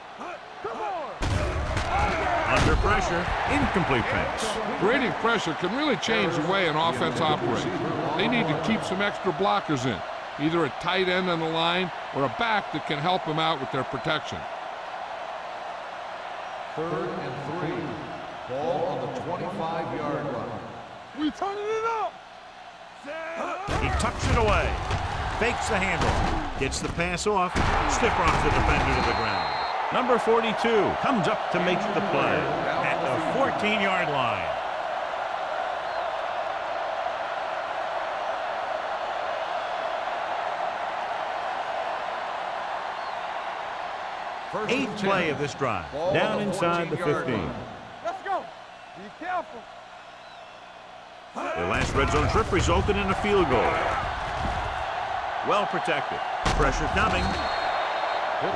Come on. Under pressure, incomplete pass. Creating pressure can really change the way an offense operates. They need to keep some extra blockers in, either a tight end on the line or a back that can help them out with their protection. 3rd and 3. Ball on the 25-yard line. We turning it up. He tucks it away. Fakes the handle. Gets the pass off. Stiff arms the defender to the ground. Number 42 comes up to make the play at the 14-yard line. Eighth play of this drive. Down inside the 15. Let's go. Be careful. Their last red zone trip resulted in a field goal. Well protected. Pressure coming.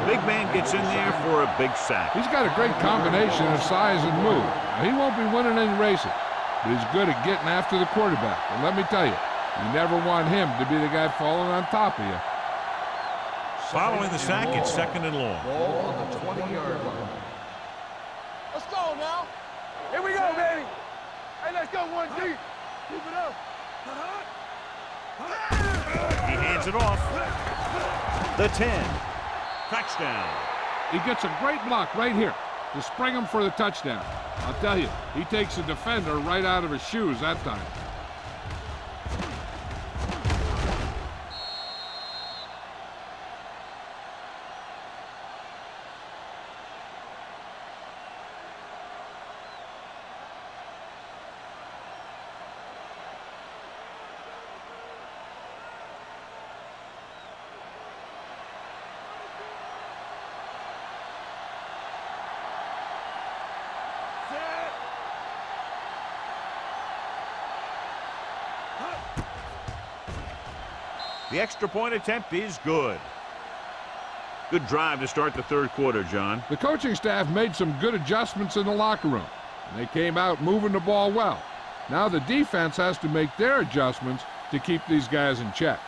Big man gets in there for a big sack. He's got a great combination of size and move. Now, he won't be winning any races, but he's good at getting after the quarterback. And let me tell you, you never want him to be the guy falling on top of you. Following the sack, it's 2nd and long. Ball on the 20-yard line. Let's go now. Here we go, baby. Hey, let's go one deep. Keep it up. He hands it off. The 10. Touchdown. He gets a great block right here to spring him for the touchdown. I'll tell you, he takes the defender right out of his shoes that time. The extra point attempt is good. Good drive to start the third quarter, John. The coaching staff made some good adjustments in the locker room, and they came out moving the ball well. Now the defense has to make their adjustments to keep these guys in check.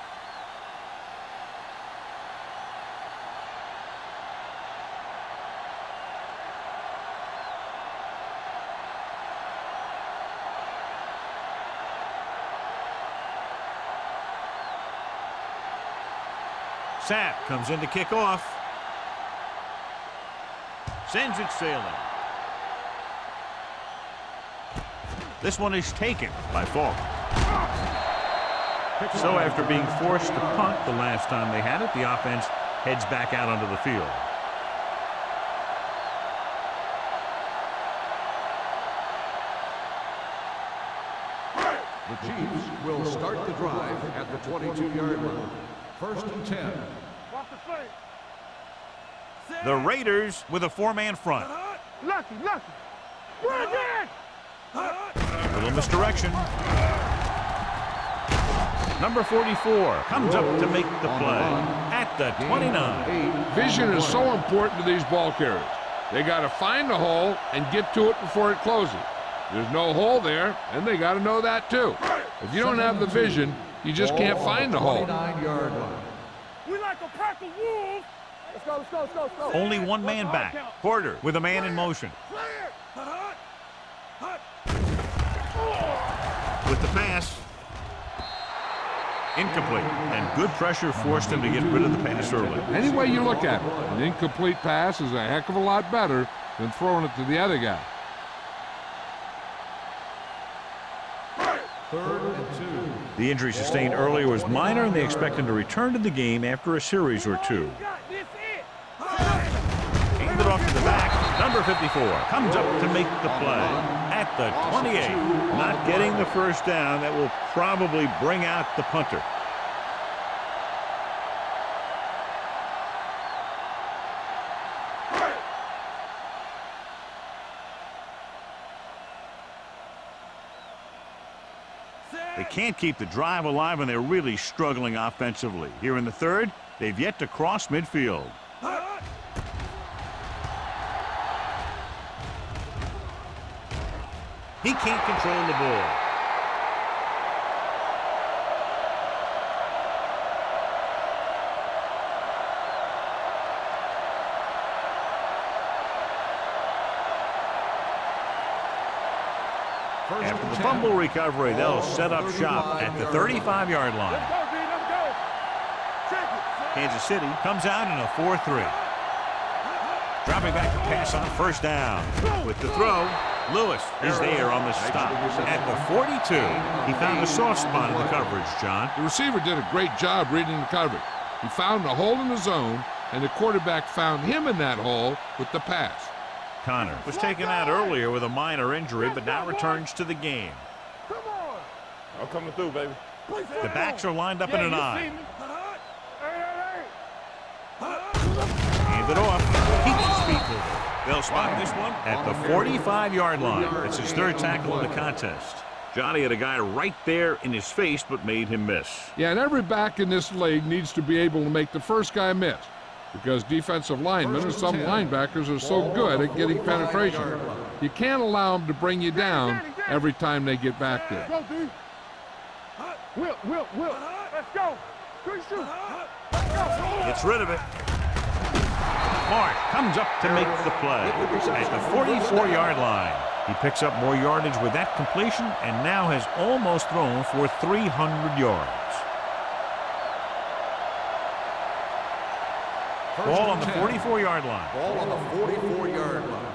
Sapp comes in to kick off. Sends it sailing. This one is taken by Falk. So after being forced to punt the last time they had it, the offense heads back out onto the field. The Chiefs will start the drive at the 22-yard line. 1st and 10. Watch the play. The Raiders with a four-man front. Lucky. Run again. Little misdirection. Number 44 comes up to make the play at the 29. Vision is so important to these ball carriers. They got to find the hole and get to it before it closes. There's no hole there, and they got to know that too. If you don't have the vision, you just can't find the hole. 29-yard line. We like a pack of wolves. Let's go. Only one man back. Porter with a man in motion. With the pass. Incomplete. And good pressure forced him to get rid of the pass early. Any way you look at it, an incomplete pass is a heck of a lot better than throwing it to the other guy. 3rd and 2. The injury sustained earlier was minor, and they expect him to return to the game after a series or two. Hand it off to the back. Number 54 comes up to make the play at the 28. Not getting the first down. That will probably bring out the punter. They can't keep the drive alive, and they're really struggling offensively. Here in the third, they've yet to cross midfield. He can't control the ball. After the fumble recovery, they'll set up shop at the 35-yard line. Let's go. Check it. Kansas City comes out in a 4-3. Dropping back to pass on first down. With the throw, Lewis is there on the stop. At the 42, he found a soft spot in the coverage, John. The receiver did a great job reading the coverage. He found a hole in the zone, and the quarterback found him in that hole with the pass. Connor was taken out earlier with a minor injury, but now returns to the game. Come on. I'm coming through, baby. The backs are lined up in an eye. Hand it off. Keeps his feet moving. They'll spot this one at the 45-yard line. It's his third tackle in the contest. Johnny had a guy right there in his face, but made him miss. Yeah, and every back in this league needs to be able to make the first guy miss, because defensive linemen and some linebackers are so good at getting penetration. You can't allow them to bring you down every time they get back there. Go, D. Will. Let's go. Good shoot. Let's go. Gets rid of it. Mark comes up to make the play at the 44-yard line. He picks up more yardage with that completion and now has almost thrown for 300 yards. Ball on the 44-yard line. Ball on the 44-yard line.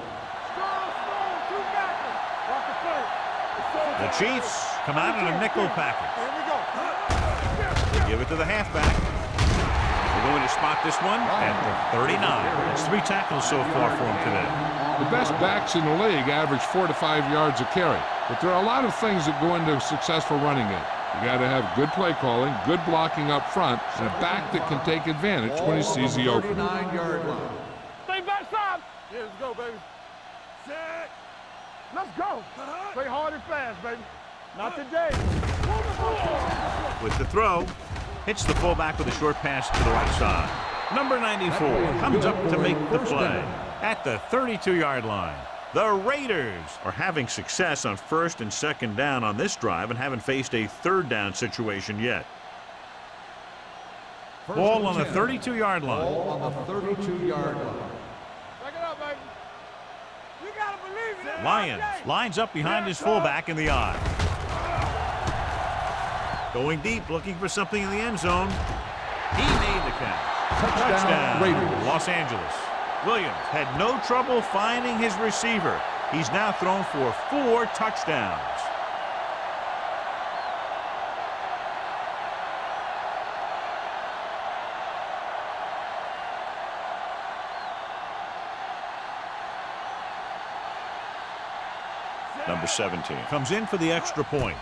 The Chiefs come out in a nickel package. They give it to the halfback. They're going to spot this one at the 39. That's 3 tackles so far for him today. The best backs in the league average 4 to 5 yards a carry. But there are a lot of things that go into a successful running game. You got to have good play calling, good blocking up front, and a back that can take advantage when he sees the opening. 39-yard line. Stay backside. Yeah, let's go, baby. Set. Let's go. Play hard and fast, baby. Not today. With the throw, hits the fullback with a short pass to the right side. Number 94 comes up to make the play at the 32-yard line. The Raiders are having success on 1st and 2nd down on this drive and haven't faced a 3rd down situation yet. Ball on the 32-yard line. Ball on the 32-yard line. Back it up, baby. You gotta believe it. Lyons lines up behind his fullback in the eye. Going deep, looking for something in the end zone. He made the catch. Touchdown, Raiders. Los Angeles. Williams had no trouble finding his receiver. He's now thrown for 4 touchdowns. Number 17 comes in for the extra point.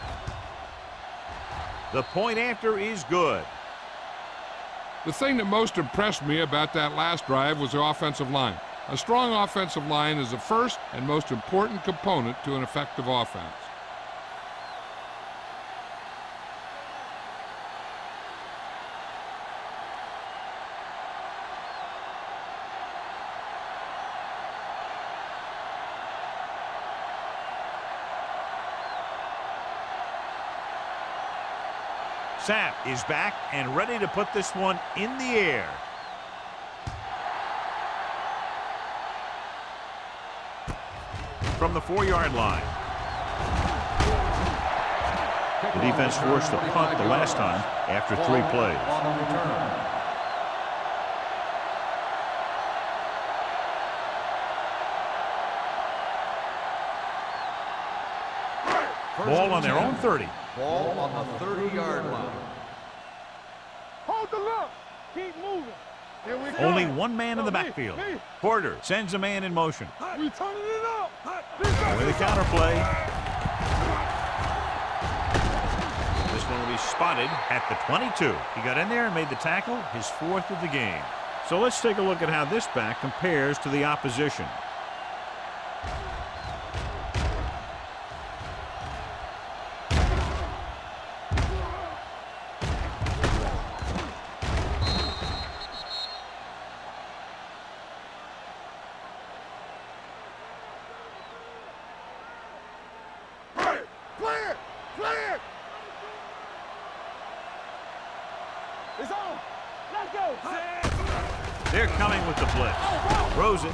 The point after is good. The thing that most impressed me about that last drive was the offensive line. A strong offensive line is the first and most important component to an effective offense. Sapp is back and ready to put this one in the air. From the 4-yard line. The defense forced a punt the last time after 3 plays. Ball on their own 30. Ball on the 30-yard line. Hold the look. Keep moving. Here we go. Only one man in the backfield. Porter sends a man in motion. We turning it up. With a counterplay. This one will be spotted at the 22. He got in there and made the tackle, his 4th of the game. So let's take a look at how this back compares to the opposition. It's on. Let's go. They're coming with the blitz. Throws it.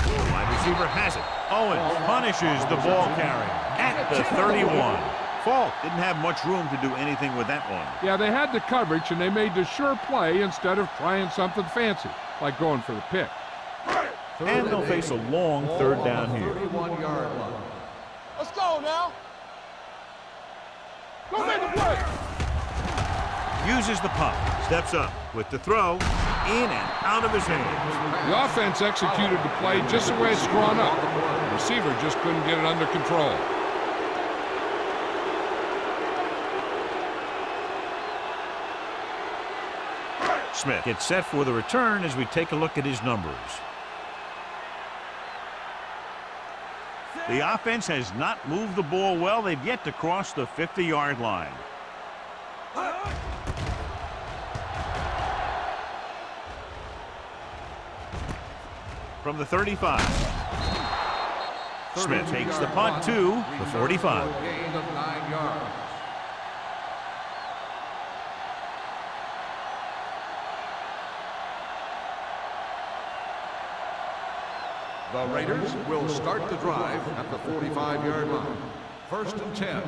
The wide receiver has it. Owens punishes the ball carrier at the 31. Falk didn't have much room to do anything with that one. Yeah, they had the coverage, and they made the sure play instead of trying something fancy, like going for the pick. And they'll face a long 3rd down here. 31-yard line. Let's go now. Go make a play. Uses the pump. Steps up with the throw. In and out of his hands. The offense executed the play just the way it's drawn up. The receiver just couldn't get it under control. Smith gets set for the return as we take a look at his numbers. The offense has not moved the ball well. They've yet to cross the 50-yard line. From the 35. Smith takes the punt to the 45. Gain of 9 yards. The Raiders will start the drive at the 45-yard line. 1st and 10.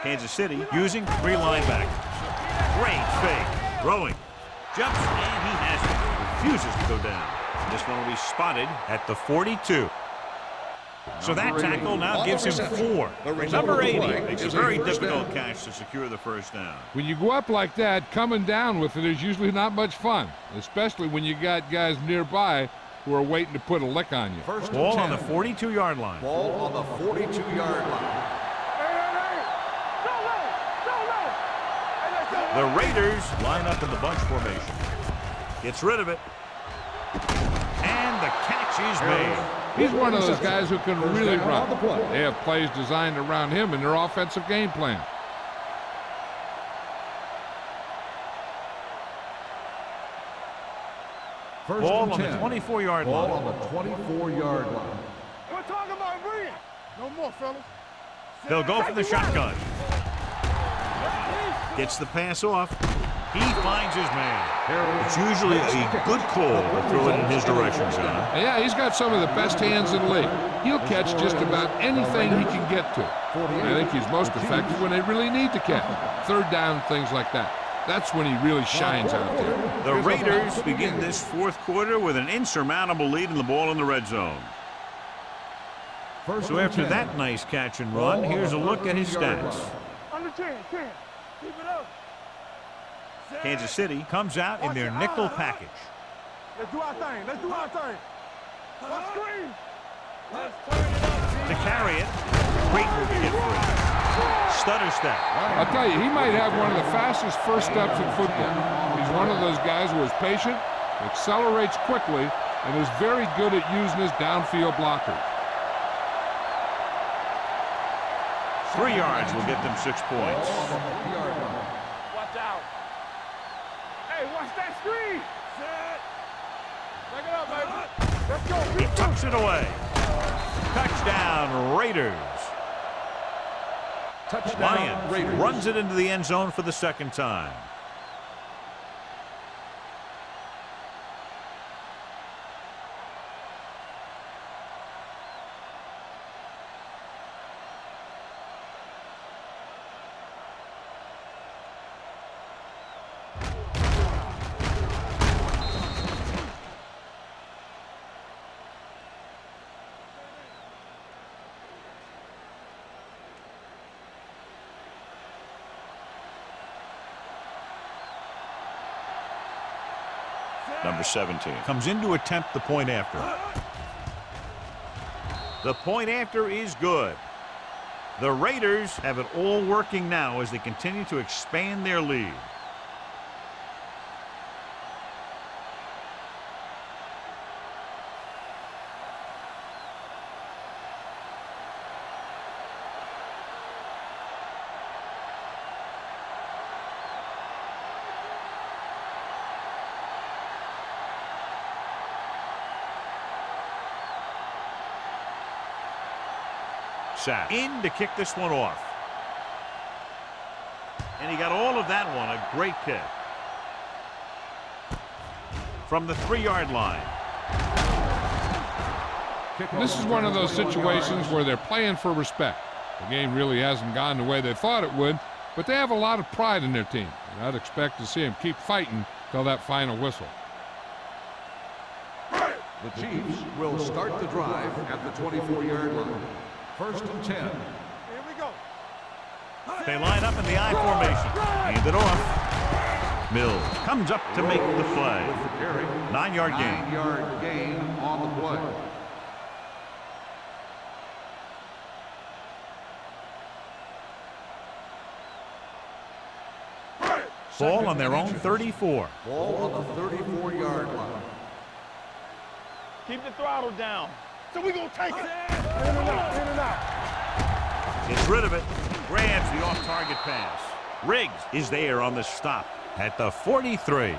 Kansas City using 3 linebackers. Great fake. Throwing. Jumps, and he has it. Refuses to go down. This one will be spotted at the 42. So that tackle now gives him 4. Number 80 makes a very difficult catch to secure the first down. When you go up like that, coming down with it is usually not much fun, especially when you got guys nearby who are waiting to put a lick on you. First Ball and on 10. the 42-yard line. Ball on the 42-yard line. The Raiders line up in the bunch formation. Gets rid of it. And the catch is made. He's one of those guys who can really run. They have plays designed around him in their offensive game plan. First Ball and on the 10. 24-yard Ball line. on the 24-yard line. We're talking about Breen. No more, fellas. They'll go for the shotgun. Gets the pass off. He finds his man. It's usually a good call to throw it in his direction, John. Yeah, he's got some of the best hands in the league. He'll catch just about anything he can get to. I think he's most effective when they really need to catch. 3rd down, things like that. That's when he really shines out there. The Raiders begin this 4th quarter with an insurmountable lead in the ball in the red zone. So after that nice catch and run, here's a look at his stats. Under 10. Keep it up. Kansas City comes out in their nickel package. Let's do our thing. Let's screen. To carry it, Creighton will get free. Stutter step. I'll tell you, he might have one of the fastest first steps in football. He's one of those guys who is patient, accelerates quickly, and is very good at using his downfield blockers. 3 yards will get them 6 points. Watch out. Hey, watch that screen. Set. Back it up, baby. Let's go. He tucks it away. Touchdown, Raiders. Lions runs it into the end zone for the 2nd time. Number 17 comes in to attempt the point after. The point after is good. The Raiders have it all working now as they continue to expand their lead. Sack in to kick this one off. And he got all of that one. A great kick. From the 3-yard line. This is one of those situations where they're playing for respect. The game really hasn't gone the way they thought it would, but they have a lot of pride in their team. And I'd expect to see them keep fighting till that final whistle. The Chiefs will start the drive at the 24-yard line. 1st and 10. Here we go. They line up in the I formation. Hand it off. Mills comes up to make the play. 9-yard gain. 9-yard gain on the play. Ball on their own 34. Ball on the 34-yard line. Keep the throttle down. So we're going to take it. In and out. Gets rid of it. Grabs the off-target pass. Riggs is there on the stop at the 43.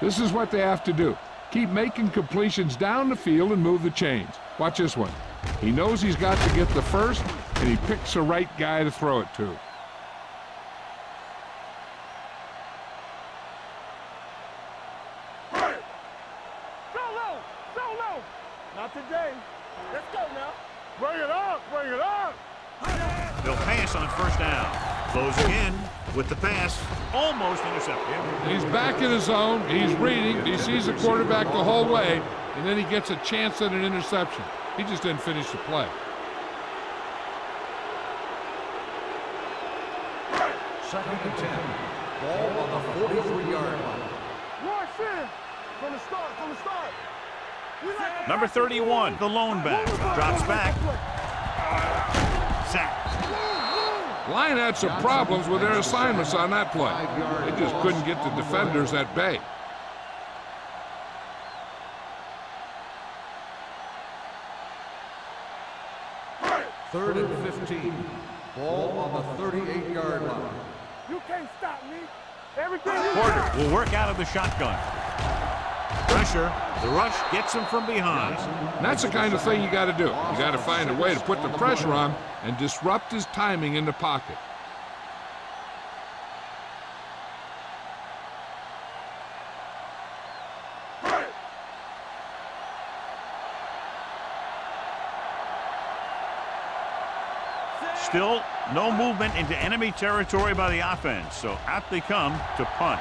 This is what they have to do. Keep making completions down the field and move the chains. Watch this one. He knows he's got to get the first, and he picks the right guy to throw it to. pass on first down. Closing in with the pass. Almost intercepted. He's back in his zone. He's reading. He sees the quarterback the whole way, and then he gets a chance at an interception. He just didn't finish the play. Second and 10. Ball on the 43-yard line. Rush in. From the start. Number 31, the lone back. Drops back. Sack. Line had some problems with their assignments on that play. They just couldn't get the defenders at bay. Third and 15. Ball on the 38-yard line. You can't stop me. Everything you Porter got. will work out of the shotgun. Pressure. The rush gets him from behind. And that's the kind of thing you got to do. You got to find a way to put the pressure on and disrupt his timing in the pocket. Still no movement into enemy territory by the offense, so out they come to punt.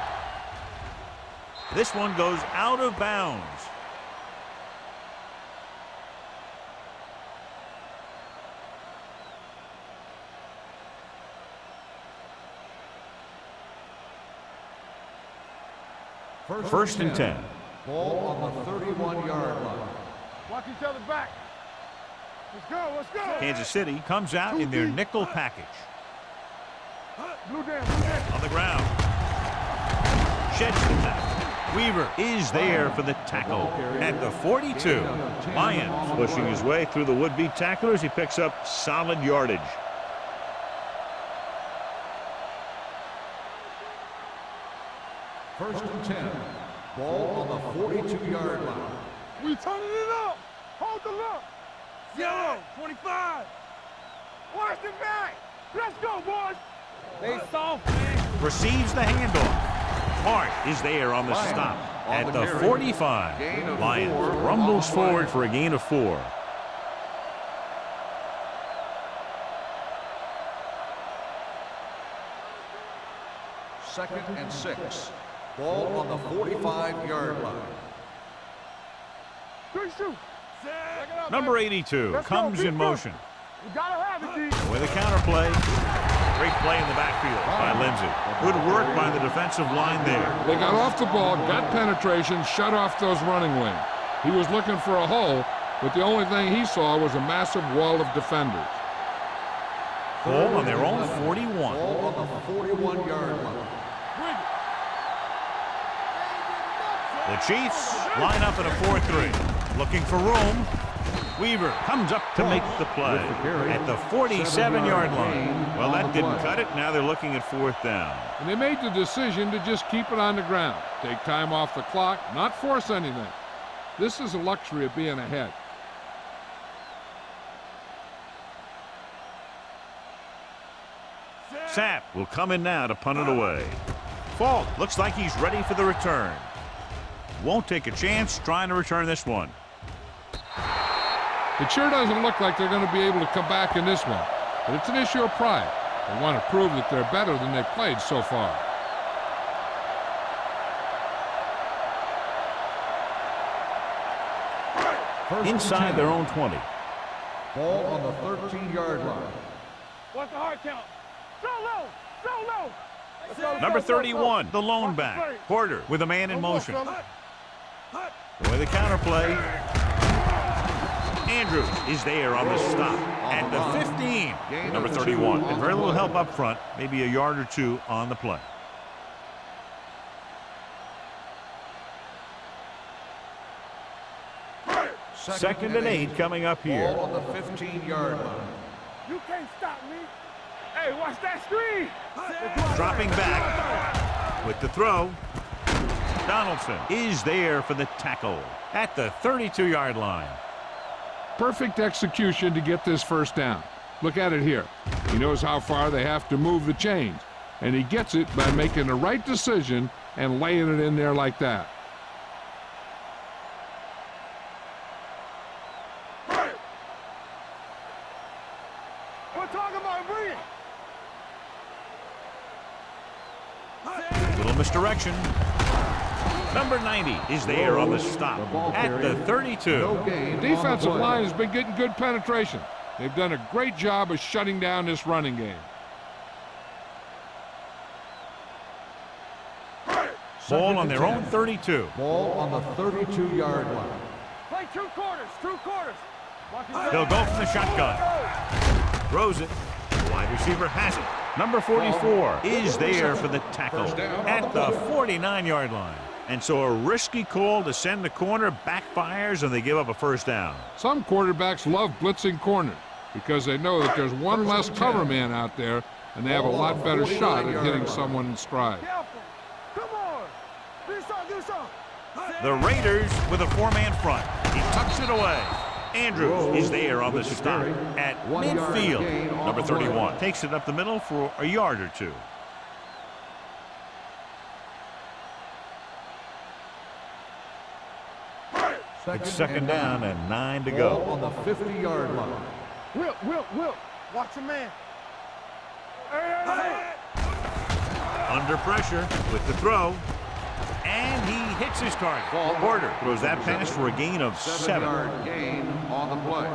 This one goes out of bounds. First and 10. Ball on the 31-yard line. Watch each other back. Let's go. Kansas City comes out in their nickel package. Blue down. On the ground. Sheds the tackle. Weaver is there for the tackle at the 42. Lyons pushing his way through the would-be tacklers. He picks up solid yardage. First and 10. Ball on the 42-yard line. We turning it up. Hold the look. 25. Watch the back. Let's go, boys. They soft, man. Receives the handoff. Hart is there on the stop at the 45. Lyons rumbles forward for a gain of 4. Second and 6. Ball on the 45-yard line. Good shoot. Number 82 comes in motion. You gotta have it, D. With a counterplay. Great play in the backfield by Lindsey. Good work by the defensive line there. They got off the ball, got penetration, shut off those running lanes. He was looking for a hole, but the only thing he saw was a massive wall of defenders. Ball on their own 41. Ball on the 41-yard line. The Chiefs line up in a 4-3. Looking for room. Weaver comes up to make the play at the 47-yard line. Well, that didn't cut it. Now they're looking at 4th down. And they made the decision to just keep it on the ground. Take time off the clock, not force anything. This is a luxury of being ahead. Sapp will come in now to punt it away. Falk looks like he's ready for the return. Won't take a chance trying to return this one. It sure doesn't look like they're going to be able to come back in this one, but it's an issue of pride. They want to prove that they're better than they've played so far. Inside their own 20. Ball on the 13-yard line. What's the hard count? So low. Number 31, the lone back. Porter with a man in motion. With a counterplay. Andrews is there on the stop at the 15. Number 31. And very little help up front. Maybe a yard or 2 on the play. Second and 8 coming up here. Ball on the 15-yard line. You can't stop me. Hey, watch that screen. Dropping back with the throw. Donaldson is there for the tackle at the 32-yard line. Perfect execution to get this first down. Look at it here. He knows how far they have to move the chains, and he gets it by making the right decision and laying it in there like that. We're talking about bringing. misdirection. Number 90 is there on the stop at the 32. The defensive line has been getting good penetration. They've done a great job of shutting down this running game. Ball on their own 32. Ball on the 32-yard line. Play 2 quarters, 2 quarters. They'll go from the shotgun. Throws it. Wide receiver has it. Number 44 is there for the tackle at the 49-yard line. And so a risky call to send the corner backfires, and they give up a first down. Some quarterbacks love blitzing corners because they know that there's one less cover man out there, and they have a lot better shot at hitting someone in stride. Come on. Do something. The Raiders with a 4-man front. He tucks it away. Andrews is there on the stop at midfield. Number 31 takes it up the middle for a yard or two. It's second down and 9 to go. On the 50-yard line. Will. Watch your man. Under pressure with the throw. And he hits his target. Porter throws that pass for a gain of 7. 7-yard gain on the play.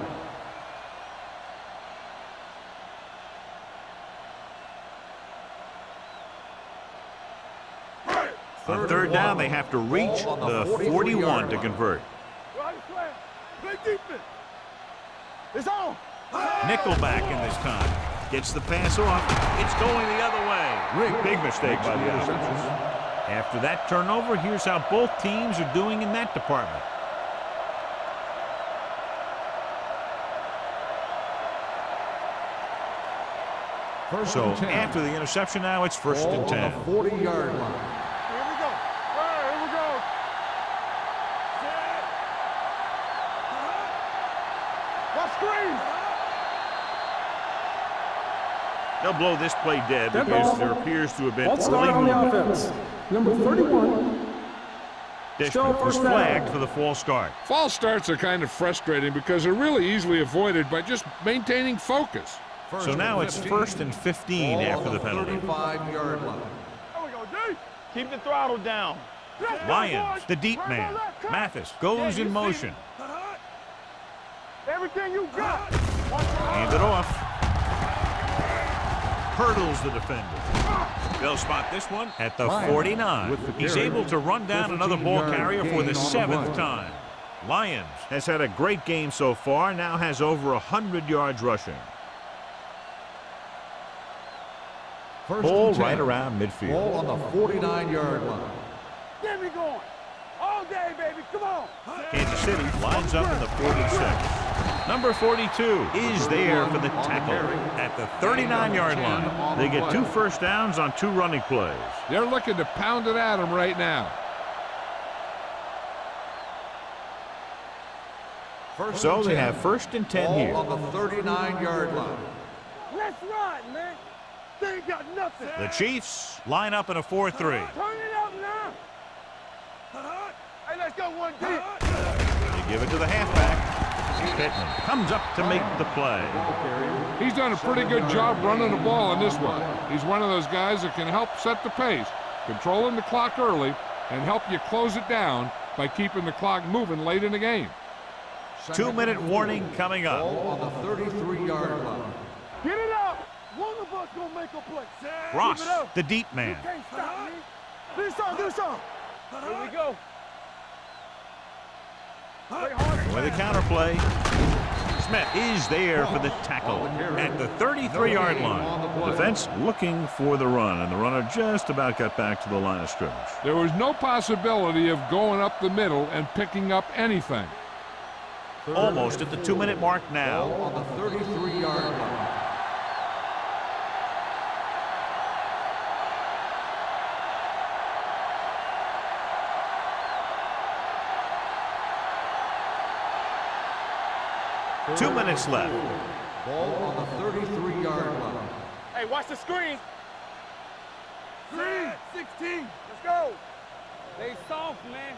On third down, they have to reach the 41 to convert. Play defense. It's on. Nickelback in this time. Gets the pass off. It's going the other way. Big mistake by the offense. After that turnover, here's how both teams are doing in that department. So after the interception now, it's first and 10. 40-yard line. Here we go. Here we go. Watch screen. They'll blow this play dead Dead because ball. there appears to have been False start on early the movement. offense. Number 31. Still Dishman was first down. flagged for the false start. False starts are kind of frustrating because they're really easily avoided by just maintaining focus. So now it's first and 15 after the penalty. 35-yard line. There we go, D. Keep the throttle down. Lions, the deep man. Mathis goes in motion. Everything you got. Hand it off. Hurdles the defender. They'll spot this one at the 49. He's able to run down another ball carrier for the 7th time. Lions has had a great game so far, now has over 100 yards rushing. Ball right around midfield. Ball on the 49-yard line. Get me going. All day, baby. Come on. Kansas City lines up in the 46. Number 42 is there for the tackle at the 39-yard line. They get 2 first downs on 2 running plays. They're looking to pound it at him right now. So they have first and 10 here. Ball on the 39-yard line. Let's ride, man. They ain't got nothing. The Chiefs line up in a 4-3. Turn it up now. Hey, let's go 1 deep. They give it to the halfback. Pittman comes up to make the play. He's done a pretty good job running the ball in this one. He's one of those guys that can help set the pace, controlling the clock early, and help you close it down by keeping the clock moving late in the game. 2-minute warning coming up. Ball on the 33-yard line. Get it up. One of us gonna make a play. Ross, Keep it up. the deep man. You can't stop me. Do something. Here we go. Play hard. With a counterplay. Smith is there for the tackle at the 33-yard line. Defense looking for the run, and the runner just about got back to the line of scrimmage. There was no possibility of going up the middle and picking up anything. Almost at the 2-minute mark now. Ball on the 33-yard line. Two minutes left. Ball on the 33-yard line. Hey, watch the screen. Screen. 16. Let's go. They soft, man.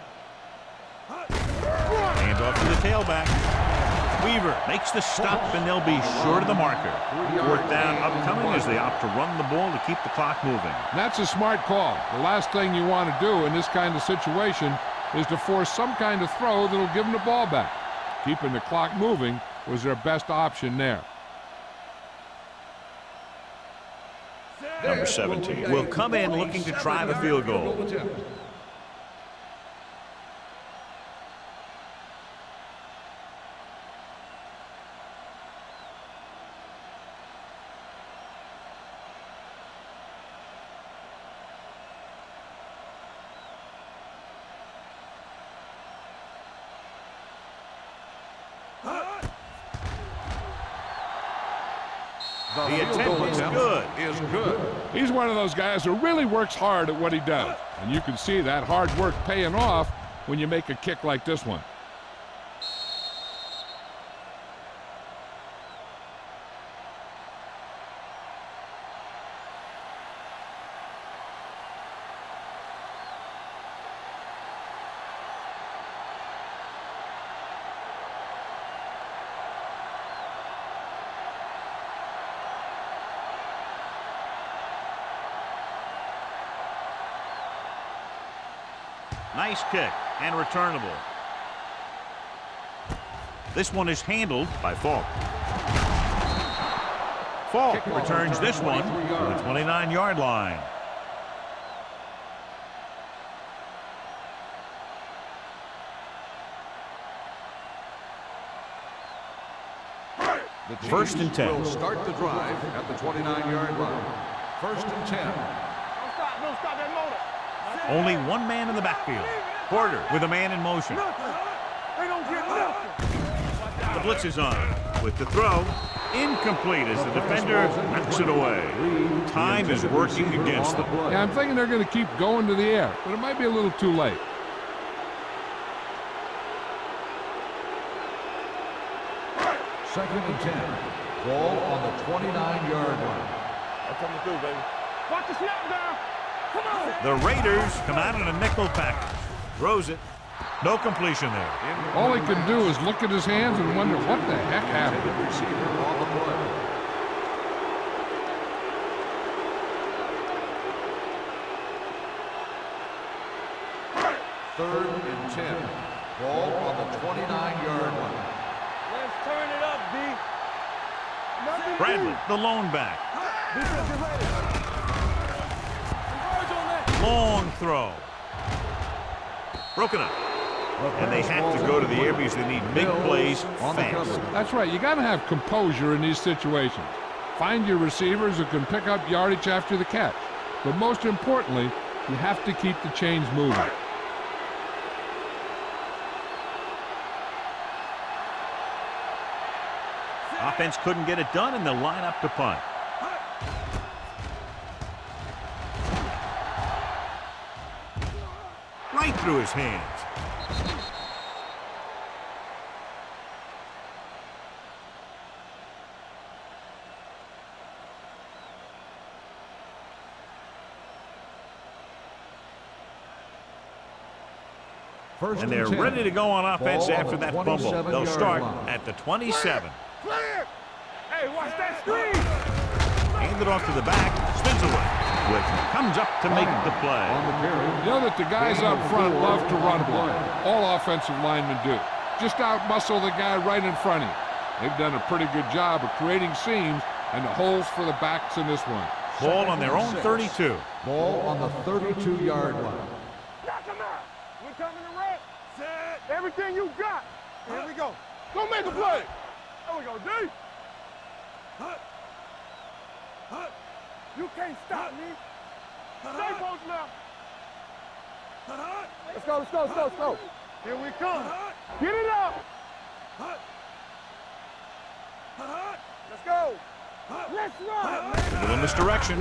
Hands off to the tailback. Weaver makes the stop, and they'll be short of the marker. Fourth down upcoming as they opt to run the ball to keep the clock moving. That's a smart call. The last thing you want to do in this kind of situation is to force some kind of throw that'll give them the ball back. Keeping the clock moving was their best option there. Number 17 will come in looking to try the field goal. The attempt is good. He's one of those guys who really works hard at what he does. And you can see that hard work paying off when you make a kick like this one. Nice kick and returnable. This one is handled by Falk. Falk returns this one to the 29-yard line. The Chiefs First and 10. will start the drive at the 29-yard line. First and 10. Don't stop that motor. Only one man in the backfield. Porter with a man in motion. They don't get nothing. The blitz is on. With the throw, incomplete as the defender knocks it away. Time is working against them. Yeah, I'm thinking they're going to keep going to the air, but it might be a little too late. Second and 10. Ball on the 29-yard line. That's coming through, baby. Watch the snap down. Come on. The Raiders come out in a nickel package. Throws it. No completion there. All he can do is look at his hands and wonder what the heck happened. Receiver on the play. Third and 10. Ball on the 29-yard line. Let's turn it up, D. Nothing Bradley, the lone back. Defense is ready. Converge on that. Long throw. Broken up. And they have to go to the air because they need big plays fast. That's right. You got to have composure in these situations. Find your receivers who can pick up yardage after the catch. But most importantly, you have to keep the chains moving. Offense couldn't get it done, and they'll line up to punt. Right through his hands. And they're ready to go on offense after that fumble. They'll start at the 27. Clear. Hey, watch that screen. Hand it off to the back, spins away, which comes up to make the play. You know that the guys up front love to run block. All offensive linemen do. Just out-muscle the guy right in front of you. They've done a pretty good job of creating seams and the holes for the backs in this one. Ball on their own 32. Ball on the 32-yard line. Knock him out. We're coming to run. Set. Everything you got. Here we go. Go make a play. There we go, D. You can't stop me. Stay post now. Let's go, let's go, let's go, let's go. Here we come. Get it up. Let's go. Let's run. Little misdirection.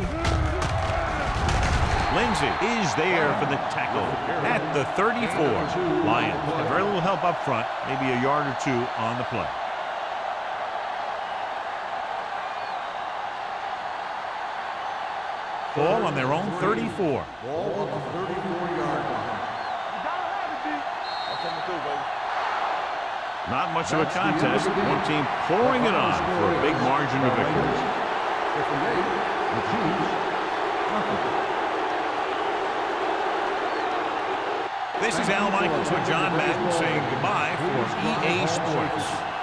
Lindsey is there for the tackle at the 34. Lions have very little help up front, maybe a yard or two on the play. Ball on their own 34. Ball on the 34-yard line. You gotta have it, D. I'm coming through, baby. Not much of a contest. One team pouring it on for a big margin of victory. 58, the Chiefs, nothing. This is Al Michaels with John Madden saying goodbye for EA Sports.